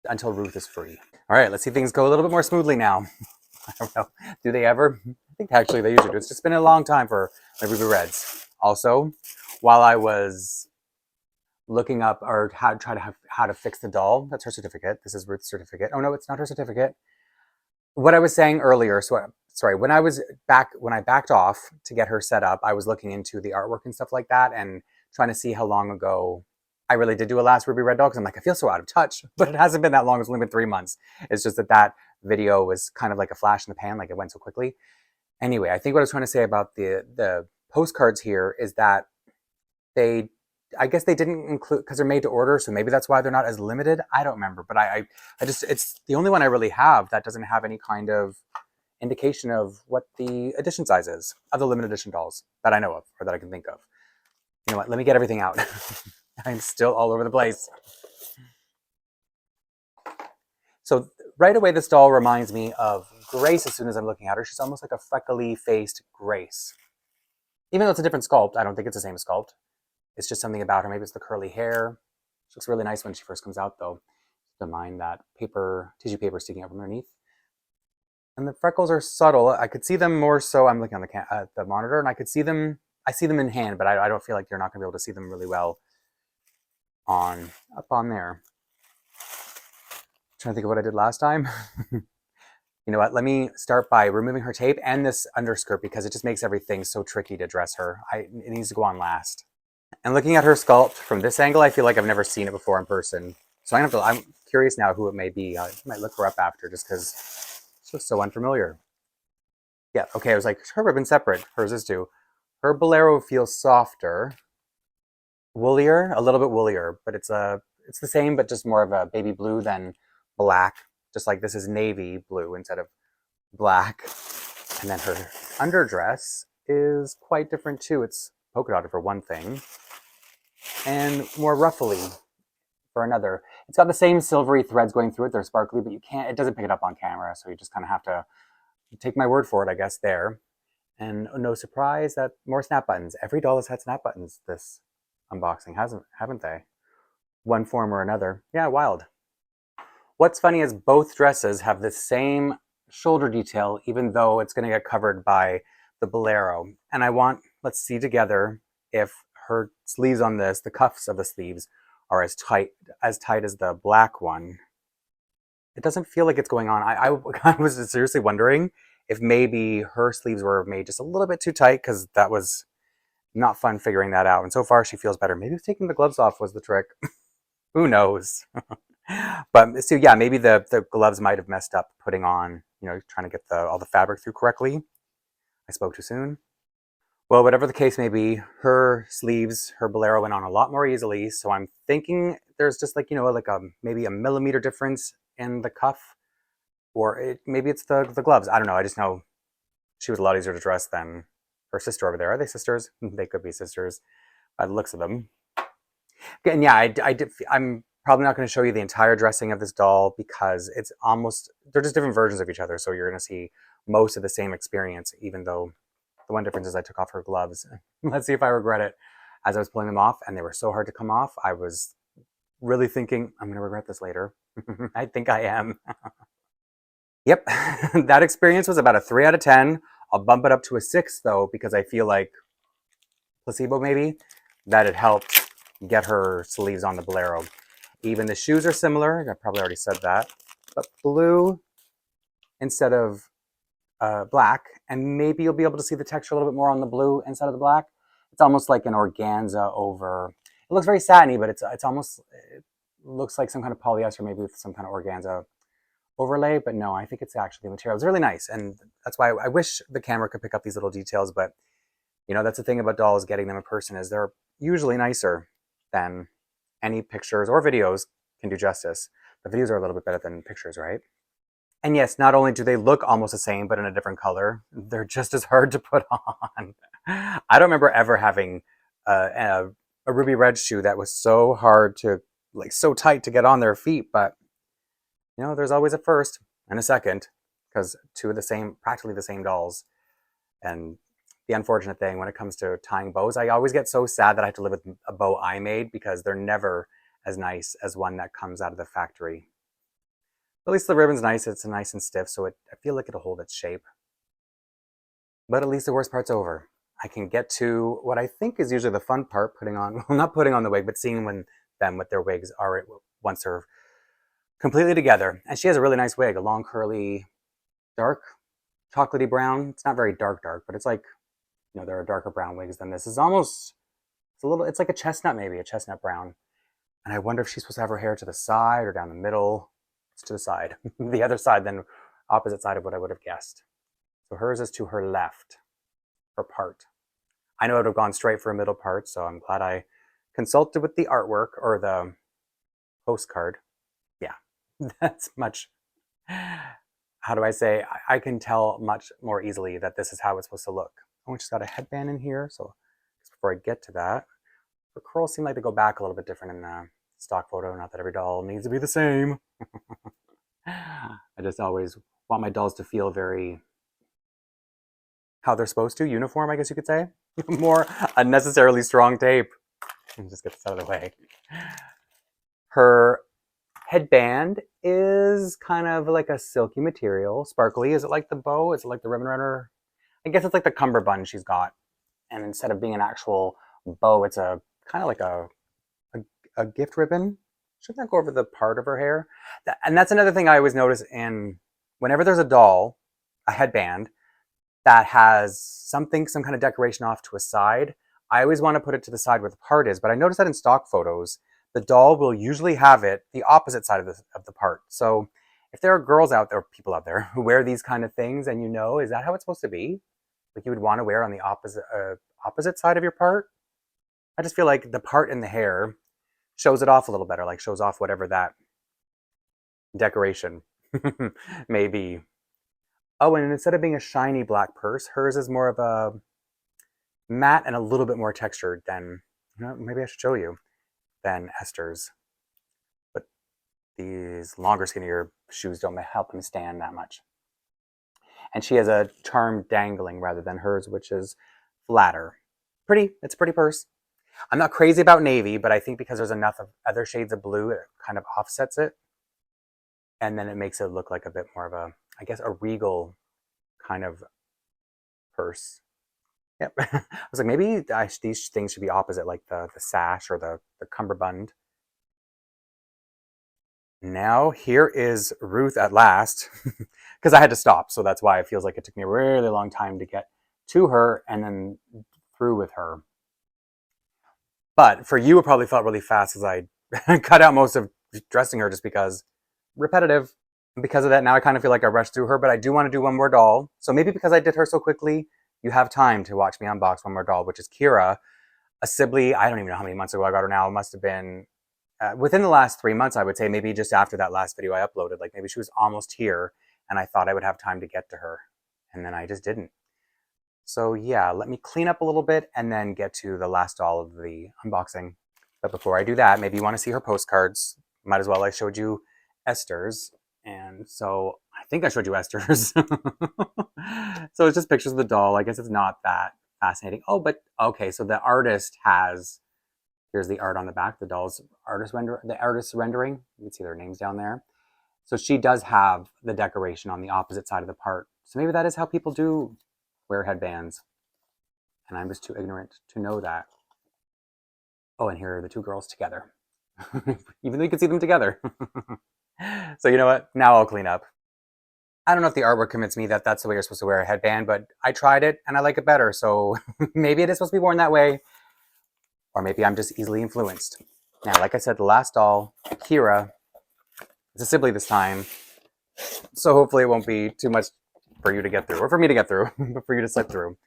until Ruth is free. All right, let's see if things go a little bit more smoothly now. I don't know. Do they ever? I think actually they usually do. It's just been a long time for my Ruby Reds. Also, while I was looking up or how to fix the doll, that's her certificate. This is Ruth's certificate. Oh no, it's not her certificate. What I was saying earlier, sorry, when I backed off to get her set up, I was looking into the artwork and stuff like that and trying to see how long ago I really did do a last Ruby Red doll, because I'm like, I feel so out of touch, but it hasn't been that long. It's only been 3 months. It's just that video was kind of like a flash in the pan, like it went so quickly. Anyway, I think what I was trying to say about the postcards here is that I guess they didn't include, because they're made to order, so maybe that's why they're not as limited. I don't remember, but I just, it's the only one I really have that doesn't have any kind of indication of what the edition size is of the limited edition dolls that I know of or that I can think of. You know what? Let me get everything out. I'm still all over the place. So right away, this doll reminds me of Grace as soon as I'm looking at her. She's almost like a freckly faced Grace. Even though it's a different sculpt, I don't think it's the same sculpt. It's just something about her. Maybe it's the curly hair. She looks really nice when she first comes out, though. Don't mind that tissue paper sticking out from underneath. And the freckles are subtle. I could see them more so. I'm looking on the monitor, and I could see them. I see them in hand, but I don't feel like you're not going to be able to see them really well up on there. Trying to think of what I did last time. You know what? Let me start by removing her tape and this underskirt, because it just makes everything so tricky to dress her. It needs to go on last. And looking at her sculpt from this angle, I feel like I've never seen it before in person. So I'm curious now who it may be. I might look her up after, just because it's just so unfamiliar. Yeah, okay, I was like, her ribbon's separate. Hers is too. Her bolero feels softer, woollier, a little bit woollier, but it's the same, but just more of a baby blue than black. Just like this is navy blue instead of black. And then her underdress is quite different too. It's polka dotted for one thing, and more ruffly for another. It's got the same silvery threads going through it. They're sparkly, but it doesn't pick it up on camera, so you just kind of have to take my word for it, I guess, there. And no surprise that more snap buttons. Every doll has had snap buttons this unboxing, haven't they? One form or another. Yeah, wild. What's funny is both dresses have the same shoulder detail, even though it's going to get covered by the bolero. And let's see together if her sleeves on this, the cuffs of the sleeves, are as tight as the black one. It doesn't feel like it's going on. I was seriously wondering if maybe her sleeves were made just a little bit too tight, because that was not fun figuring that out. And so far she feels better. Maybe taking the gloves off was the trick. Who knows? But so yeah, maybe the gloves might have messed up putting on, trying to get all the fabric through correctly. I spoke too soon. Well, whatever the case may be, her sleeves, her bolero went on a lot more easily. So I'm thinking there's just maybe a millimeter difference in the cuff, or maybe it's the gloves. I don't know. I just know she was a lot easier to dress than her sister over there. Are they sisters? They could be sisters by the looks of them. And yeah, I'm Probably not going to show you the entire dressing of this doll because it's almost, they're just different versions of each other. So you're going to see most of the same experience, even though the one difference is I took off her gloves. Let's see if I regret it. As I was pulling them off and they were so hard to come off, I was really thinking, I'm going to regret this later. I think I am. Yep, that experience was about a 3 out of 10. I'll bump it up to a 6 though, because I feel like placebo maybe, that it helped get her sleeves on the bolero. Even the shoes are similar. I probably already said that. But blue instead of black, and maybe you'll be able to see the texture a little bit more on the blue instead of the black. It's almost like an organza over. It looks very satiny, but it's almost, it looks like some kind of polyester, maybe with some kind of organza overlay. But no, I think it's actually the material. It's really nice, and that's why I wish the camera could pick up these little details. But you know, that's the thing about dolls, getting them in person, is they're usually nicer than any pictures or videos can do justice. The videos are a little bit better than pictures, right? And yes, not only do they look almost the same, but in a different color, they're just as hard to put on. I don't remember ever having a ruby red shoe that was so hard to, like so tight to get on their feet. But you know, there's always a first and a second, because two of the same, practically the same dolls. And the unfortunate thing when it comes to tying bows, I always get so sad that I have to live with a bow I made, because they're never as nice as one that comes out of the factory. At least the ribbon's nice. It's nice and stiff, so I feel like it'll hold its shape. But at least the worst part's over. I can get to what I think is usually the fun part, putting on, well, not putting on the wig, but seeing them with their wigs are once they're completely together. And she has a really nice wig, a long curly, dark, chocolatey brown. It's not very dark, but it's like, you know, there are darker brown wigs than this. It's almost, it's like a chestnut, maybe a chestnut brown. And I wonder if she's supposed to have her hair to the side or down the middle. It's to the side. The other side, then opposite side of what I would have guessed. So hers is to her left, her part. I know it would have gone straight for a middle part, so I'm glad I consulted with the artwork or the postcard. Yeah, that's much, how do I say, I can tell much more easily that this is how it's supposed to look. Oh, she's got a headband in here, so before I get to that, the curls seem like they go back a little bit different in the stock photo. Not that every doll needs to be the same. I just always want my dolls to feel very, how they're supposed to, uniform, I guess you could say. More unnecessarily strong tape. Just get this out of the way. Her headband is kind of like a silky material, sparkly. Is it like the bow? Is it like the ribbon runner? I guess it's like the cummerbund she's got. And instead of being an actual bow, it's a kind of like a gift ribbon. Shouldn't that go over the part of her hair? And that's another thing I always notice in, whenever there's a doll, a headband, that has something, some kind of decoration off to a side, I always want to put it to the side where the part is. But I noticed that in stock photos, the doll will usually have it the opposite side of the part. So if there are girls out there, people out there who wear these kind of things, and you know, is that how it's supposed to be? Like you would want to wear on the opposite side of your part? I just feel like the part in the hair shows it off a little better, like shows off whatever that decoration may be. Oh, and instead of being a shiny black purse, hers is more of a matte and a little bit more textured than, you know, maybe I should show you, than Esther's. But these longer, skinnier shoes don't help them stand that much. And she has a charm dangling rather than hers, which is flatter. Pretty, it's a pretty purse. I'm not crazy about navy, but I think because there's enough of other shades of blue, it kind of offsets it. And then it makes it look like a bit more of a, I guess, a regal kind of purse. Yep. I was like, maybe these things should be opposite, like the sash or the cummerbund. Now here is Ruth at last, because I had to stop. So that's why it feels like it took me a really long time to get to her and then through with her. But for you, it probably felt really fast as I cut out most of dressing her just because repetitive. Because of that, now I kind of feel like I rushed through her, but I do want to do one more doll. So maybe because I did her so quickly, you have time to watch me unbox one more doll, which is Kyra, a Sibley. I don't even know how many months ago I got her now. It must have been within the last 3 months, I would say, maybe just after that last video I uploaded. Like maybe she was almost here and I thought I would have time to get to her. And then I just didn't. So yeah, let me clean up a little bit and then get to the last doll of the unboxing. But before I do that, maybe you want to see her postcards. might as well. I showed you Esther's. And so I think I showed you Esther's. So it's just pictures of the doll. I guess it's not that fascinating. Oh, but okay. So the artist has, here's the art on the back, the doll's artist's rendering. You can see their names down there. So she does have the decoration on the opposite side of the part. So maybe that is how people do wear headbands. And I'm just too ignorant to know that. Oh, and here are the two girls together. Even though you can see them together. So you know what? Now I'll clean up. I don't know if the artwork convinced me that that's the way you're supposed to wear a headband, but I tried it and I like it better. So maybe it is supposed to be worn that way. Or maybe I'm just easily influenced. Now, like I said, the last doll, Kyra, it's a sibling this time. So hopefully it won't be too much for you to get through, or for me to get through, but for you to slip through.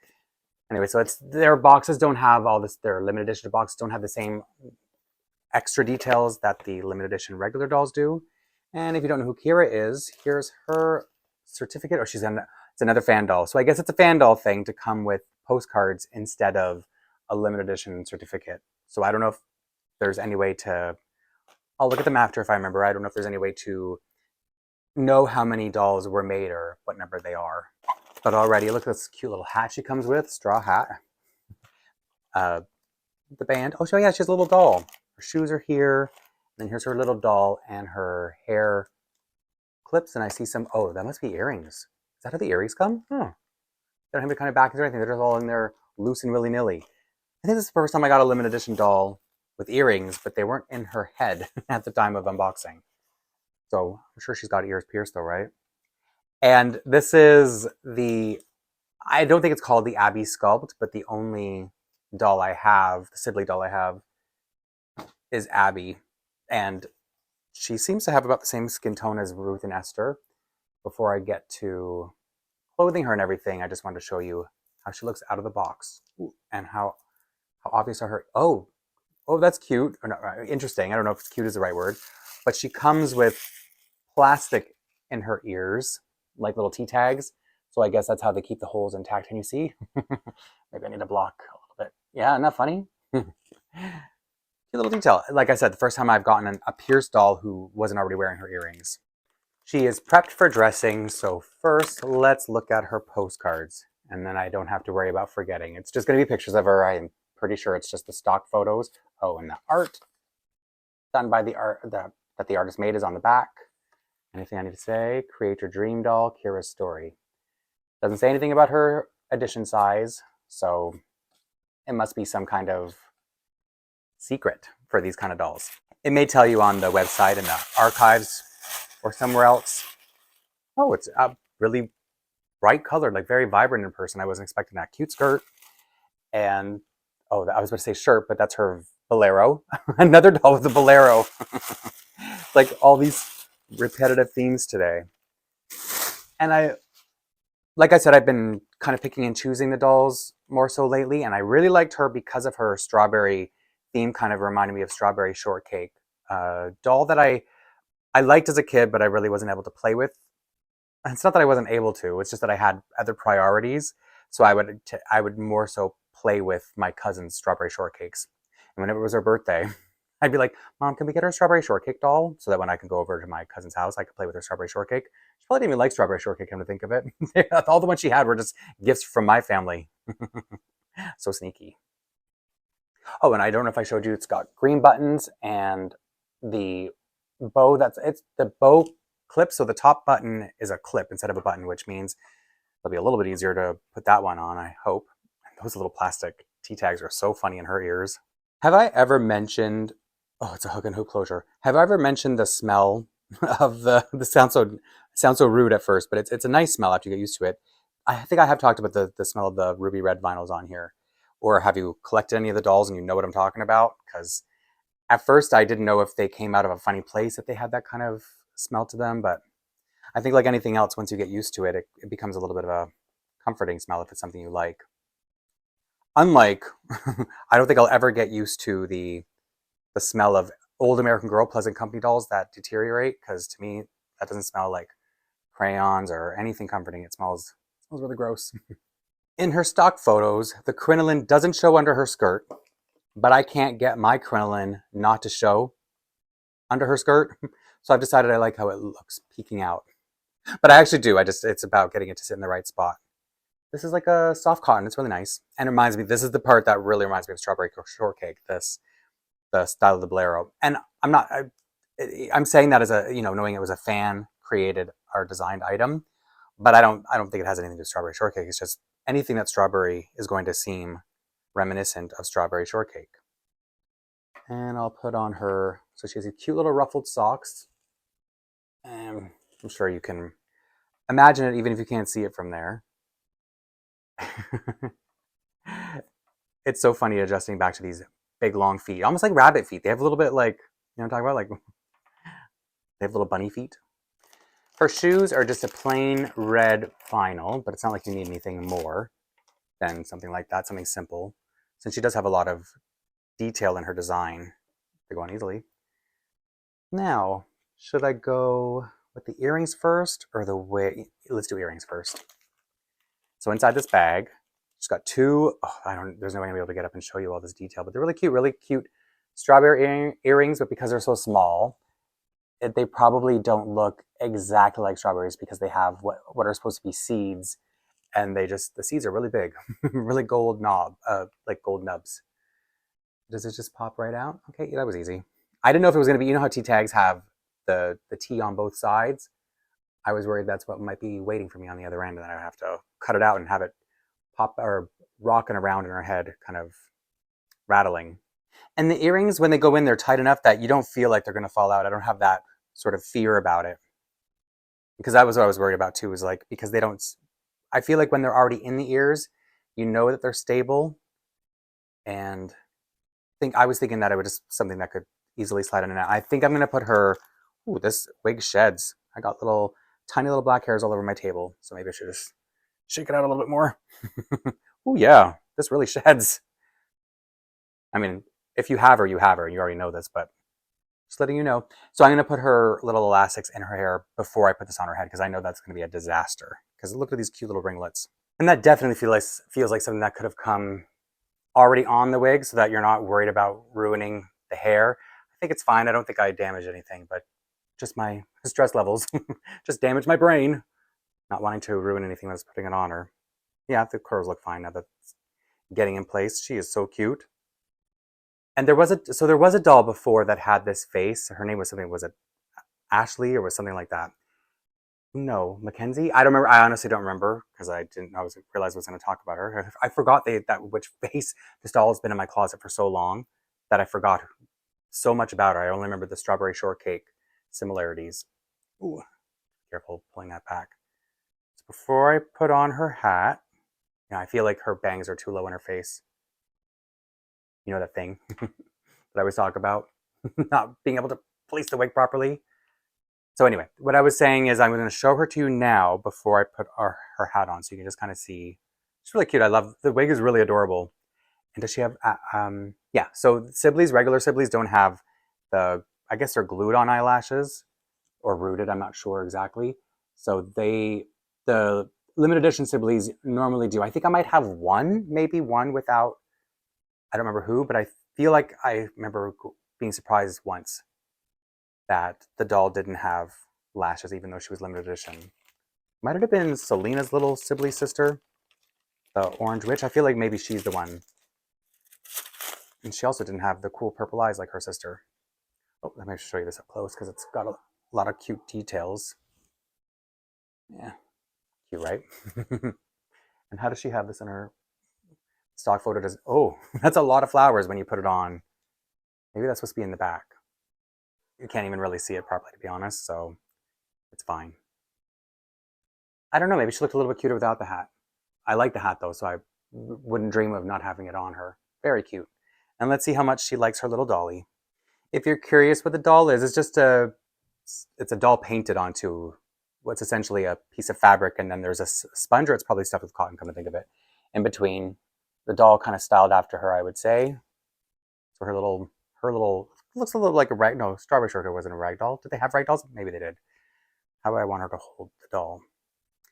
Anyway, so it's their boxes don't have all this, their limited edition boxes don't have the same extra details that the limited edition regular dolls do. And if you don't know who Kyra is, here's her certificate. Oh, it's another fan doll. So I guess it's a fan doll thing to come with postcards instead of a limited edition certificate. So I don't know if there's any way to, I'll look at them after if I remember. I don't know if there's any way to know how many dolls were made or what number they are. But already, look at this cute little hat she comes with, straw hat. The band, oh yeah, she has a little doll. Her shoes are here. And then here's her little doll and her hair clips. And I see some, oh, that must be earrings. Is that how the earrings come? They don't have any kind of backings or anything. They're just all in there loose and willy-nilly. I think this is the first time I got a limited edition doll with earrings, but they weren't in her head at the time of unboxing. So I'm sure she's got ears pierced though, right? And this is I don't think it's called the Abby sculpt, but the only doll I have, the sibling doll I have, is Abby. And she seems to have about the same skin tone as Ruth and Esther. Before I get to clothing her and everything, I just wanted to show you how she looks out of the box. Ooh, and how obvious are her, oh, that's cute. Or not, interesting, I don't know if cute is the right word. But she comes with plastic in her ears, like little T-tags. So I guess that's how they keep the holes intact. Can you see? Maybe I need to block a little bit. Yeah, isn't that funny? A little detail. Like I said, the first time I've gotten a pierced doll who wasn't already wearing her earrings. She is prepped for dressing. So first, let's look at her postcards. And then I don't have to worry about forgetting. It's just going to be pictures of her. I'm pretty sure it's just the stock photos. Oh, and the art done by that the artist made is on the back. Anything I need to say? Create your dream doll, Kyra's story. Doesn't say anything about her edition size, so it must be some kind of secret for these kind of dolls. It may tell you on the website in the archives or somewhere else. Oh, it's a really bright colored, like very vibrant in person. I wasn't expecting that. Cute skirt. And, oh, I was about to say shirt, but that's her bolero. Another doll with a bolero. Like all these repetitive themes today. And like I said, I've been kind of picking and choosing the dolls more so lately, and I really liked her because of her strawberry theme. Kind of reminded me of Strawberry Shortcake. Doll that I liked as a kid, but I really wasn't able to play with. It's not that I wasn't able to, it's just that I had other priorities. So I would more so play with my cousin's Strawberry Shortcakes. And whenever it was her birthday, I'd be like, Mom, can we get her a Strawberry Shortcake doll? So that when I could go over to my cousin's house, I could play with her Strawberry Shortcake. She probably didn't even like Strawberry Shortcake, come to think of it. All the ones she had were just gifts from my family. So sneaky. Oh, and I don't know if I showed you, it's got green buttons and the bow, it's the bow clip. So the top button is a clip instead of a button, which means it'll be a little bit easier to put that one on, I hope. Those little plastic T-tags are so funny in her ears. Have I ever mentioned, oh, it's a hook and hoop closure. Have I ever mentioned the smell of the sounds so rude at first, but it's a nice smell after you get used to it. I think I have talked about the smell of the ruby red vinyls on here. Or have you collected any of the dolls and you know what I'm talking about? Because at first I didn't know if they came out of a funny place, if they had that kind of smell to them. But I think like anything else, once you get used to it, it becomes a little bit of a comforting smell if it's something you like. Unlike, I don't think I'll ever get used to the smell of old American Girl Pleasant Company dolls that deteriorate, because to me, that doesn't smell like crayons or anything comforting. It smells really gross. In her stock photos, the crinoline doesn't show under her skirt, but I can't get my crinoline not to show under her skirt. So I've decided I like how it looks peeking out. But I actually do. It's about getting it to sit in the right spot. This is like a soft cotton. It's really nice. And it reminds me, this is the part that really reminds me of strawberry shortcake, the style of the bolero. And I'm saying that as a, knowing it was a fan created or designed item, but I don't think it has anything to do with strawberry shortcake. It's just anything that's strawberry is going to seem reminiscent of strawberry shortcake. And I'll put on her, so she has these cute little ruffled socks. And I'm sure you can imagine it even if you can't see it from there. It's so funny adjusting back to these big long feet, almost like rabbit feet. They have a little bit like, what I'm talking about? Like, they have little bunny feet. Her shoes are just a plain red vinyl, but it's not like you need anything more than something like that, something simple. Since she does have a lot of detail in her design, they go on easily. Now, should I go with the earrings first or the wig? Let's do earrings first. So inside this bag, she's got two, there's no way I'm gonna be able to get up and show you all this detail, but they're really cute strawberry earrings, but because they're so small, they probably don't look exactly like strawberries because they have what are supposed to be seeds, and the seeds are really big, really gold like gold nubs. Does it just pop right out? Okay, that was easy. I didn't know if it was gonna be, how T tags have the T on both sides. I was worried that's what might be waiting for me on the other end, and then I would have to cut it out and have it pop or rocking around in her head, kind of rattling. And the earrings, when they go in, they're tight enough that you don't feel like they're going to fall out. I don't have that sort of fear about it. Because that was what I was worried about too, is like, because they don't, I feel like when they're already in the ears, you know that they're stable. And I was thinking that it was just something that could easily slide in and out. I think I'm going to put her, this wig sheds. I got tiny little black hairs all over my table. So maybe I should just shake it out a little bit more. Oh yeah, this really sheds. I mean, if you have her, you have her. You already know this, but just letting you know. So I'm going to put her little elastics in her hair before I put this on her head, because I know that's going to be a disaster. Because look at these cute little ringlets. And that definitely feels like something that could have come already on the wig, so that you're not worried about ruining the hair. I think it's fine. I don't think I damaged anything, but just my stress levels just damaged my brain, not wanting to ruin anything when I was putting it on her. Yeah, the curls look fine now that's getting in place. She is so cute. And there was a doll before that had this face. Her name was it Ashley or was something like that? No, Mackenzie? I don't remember. I honestly don't remember because I realized I was going to talk about her. I forgot which face this doll has been in my closet for so long that I forgot so much about her. I only remember the strawberry shortcake similarities. Ooh, careful pulling that back. So before I put on her hat, I feel like her bangs are too low in her face. You know that thing that I always talk about, not being able to place the wig properly. So anyway, what I was saying is I'm going to show her to you now before I put her hat on, so you can just kind of see. She's really cute. I love the wig, is really adorable. And does she have? Yeah. So regular Sibleys don't have I guess they're glued on eyelashes or rooted. I'm not sure exactly. So the limited edition Sibleys normally do. I think I might have maybe one without. I don't remember who, but I feel like I remember being surprised once that the doll didn't have lashes, even though she was limited edition. Might it have been Selena's little Sibley sister, the Orange Witch? I feel like maybe she's the one. And she also didn't have the cool purple eyes like her sister. Oh, let me show you this up close because it's got a lot of cute details. Yeah, cute, right? And how does she have this in her stock photo? That's a lot of flowers when you put it on. Maybe that's supposed to be in the back. You can't even really see it properly, to be honest, so it's fine. I don't know, maybe she looked a little bit cuter without the hat. I like the hat though, so I wouldn't dream of not having it on her. Very cute. And let's see how much she likes her little dolly. If you're curious what the doll is, it's a doll painted onto what's essentially a piece of fabric, and then there's a sponge, or it's probably stuffed with cotton, come to think of it, in between. The doll kind of styled after her, I would say. So her little looks a little like Strawberry Shortcake wasn't a rag doll. Did they have rag dolls? Maybe they did. How would I want her to hold the doll?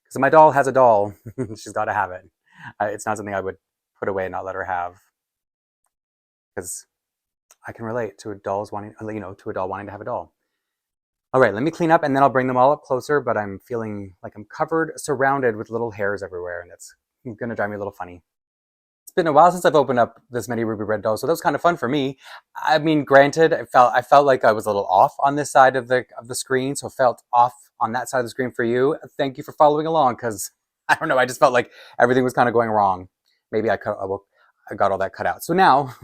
Because my doll has a doll. She's got to have it. It's not something I would put away and not let her have. Because I can relate to adults wanting, to a doll wanting to have a doll. All right, let me clean up and then I'll bring them all up closer, but I'm feeling like I'm surrounded with little hairs everywhere, and it's gonna drive me a little funny. It's been a while since I've opened up this many ruby red dolls, so that was kind of fun for me. I mean, granted, I felt like I was a little off on this side of the screen, so I felt off on that side of the screen for you. Thank you for following along, because I don't know, I just felt like everything was kind of going wrong. Maybe I got all that cut out. So now,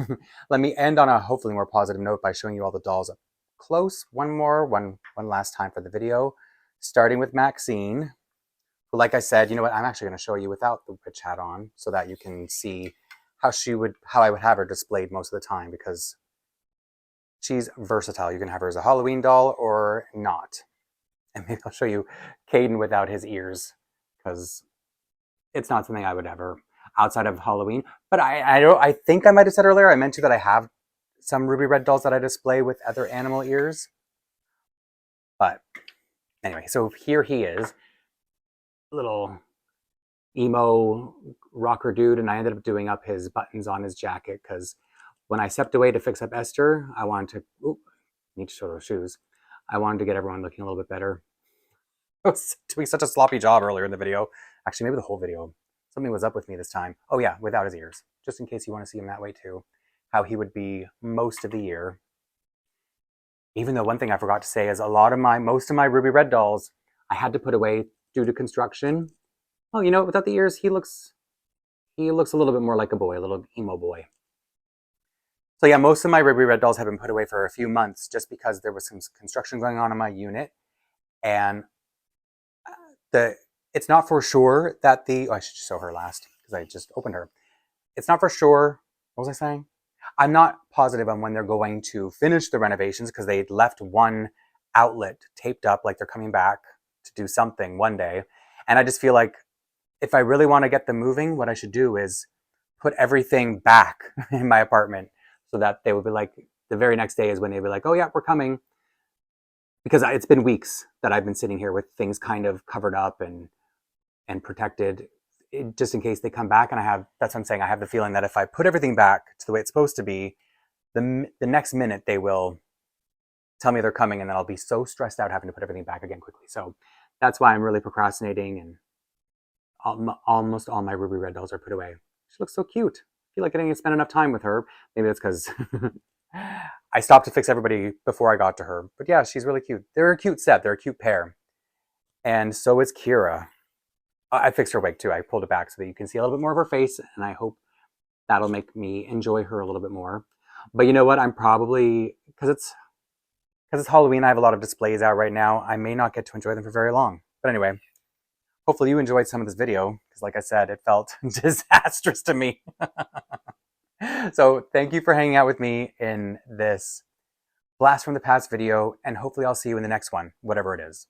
let me end on a hopefully more positive note by showing you all the dolls up close. One last time for the video, starting with Maxine. But like I said, you know what? I'm actually going to show you without the witch hat on so that you can see how I would have her displayed most of the time, because she's versatile. You can have her as a Halloween doll or not. And maybe I'll show you Kaden without his ears, because it's not something I would ever outside of Halloween. But I think I might have said earlier, I meant to, that I have some ruby red dolls that I display with other animal ears. But anyway, so here he is. Little emo rocker dude, and I ended up doing up his buttons on his jacket because when I stepped away to fix up Esther, I wanted to, need to show those shoes. I wanted to get everyone looking a little bit better. I was doing such a sloppy job earlier in the video. Actually, maybe the whole video. Something was up with me this time. Oh yeah, without his ears. Just in case you want to see him that way too. How he would be most of the year. Even though one thing I forgot to say is most of my ruby red dolls I had to put away due to construction. Oh, you know, without the ears, he looks a little bit more like a boy, a little emo boy. So yeah, most of my ruby red dolls have been put away for a few months just because there was some construction going on in my unit. And it's not for sure that I should show her last because I just opened her. It's not for sure. What was I saying? I'm not positive on when they're going to finish the renovations because they left one outlet taped up, like they're coming back to do something one day. And I just feel like if I really want to get them moving, what I should do is put everything back in my apartment so that they would be like, the very next day is when they'd be like, oh yeah, we're coming. Because it's been weeks that I've been sitting here with things kind of covered up and protected, just in case they come back. And that's what I'm saying. I have the feeling that if I put everything back to the way it's supposed to be, the next minute they will tell me they're coming, and then I'll be so stressed out having to put everything back again quickly. So that's why I'm really procrastinating, and almost all my ruby red dolls are put away. She looks so cute. I feel like I didn't spend enough time with her. Maybe that's because I stopped to fix everybody before I got to her. But yeah, she's really cute. They're a cute set. They're a cute pair. And so is Kyra. I fixed her wig too. I pulled it back so that you can see a little bit more of her face, and I hope that'll make me enjoy her a little bit more. But you know what? I'm probably, because it's Halloween, I have a lot of displays out right now. I may not get to enjoy them for very long. But anyway, hopefully you enjoyed some of this video, because like I said, it felt disastrous to me. So thank you for hanging out with me in this Blast from the Past video, and hopefully I'll see you in the next one, whatever it is.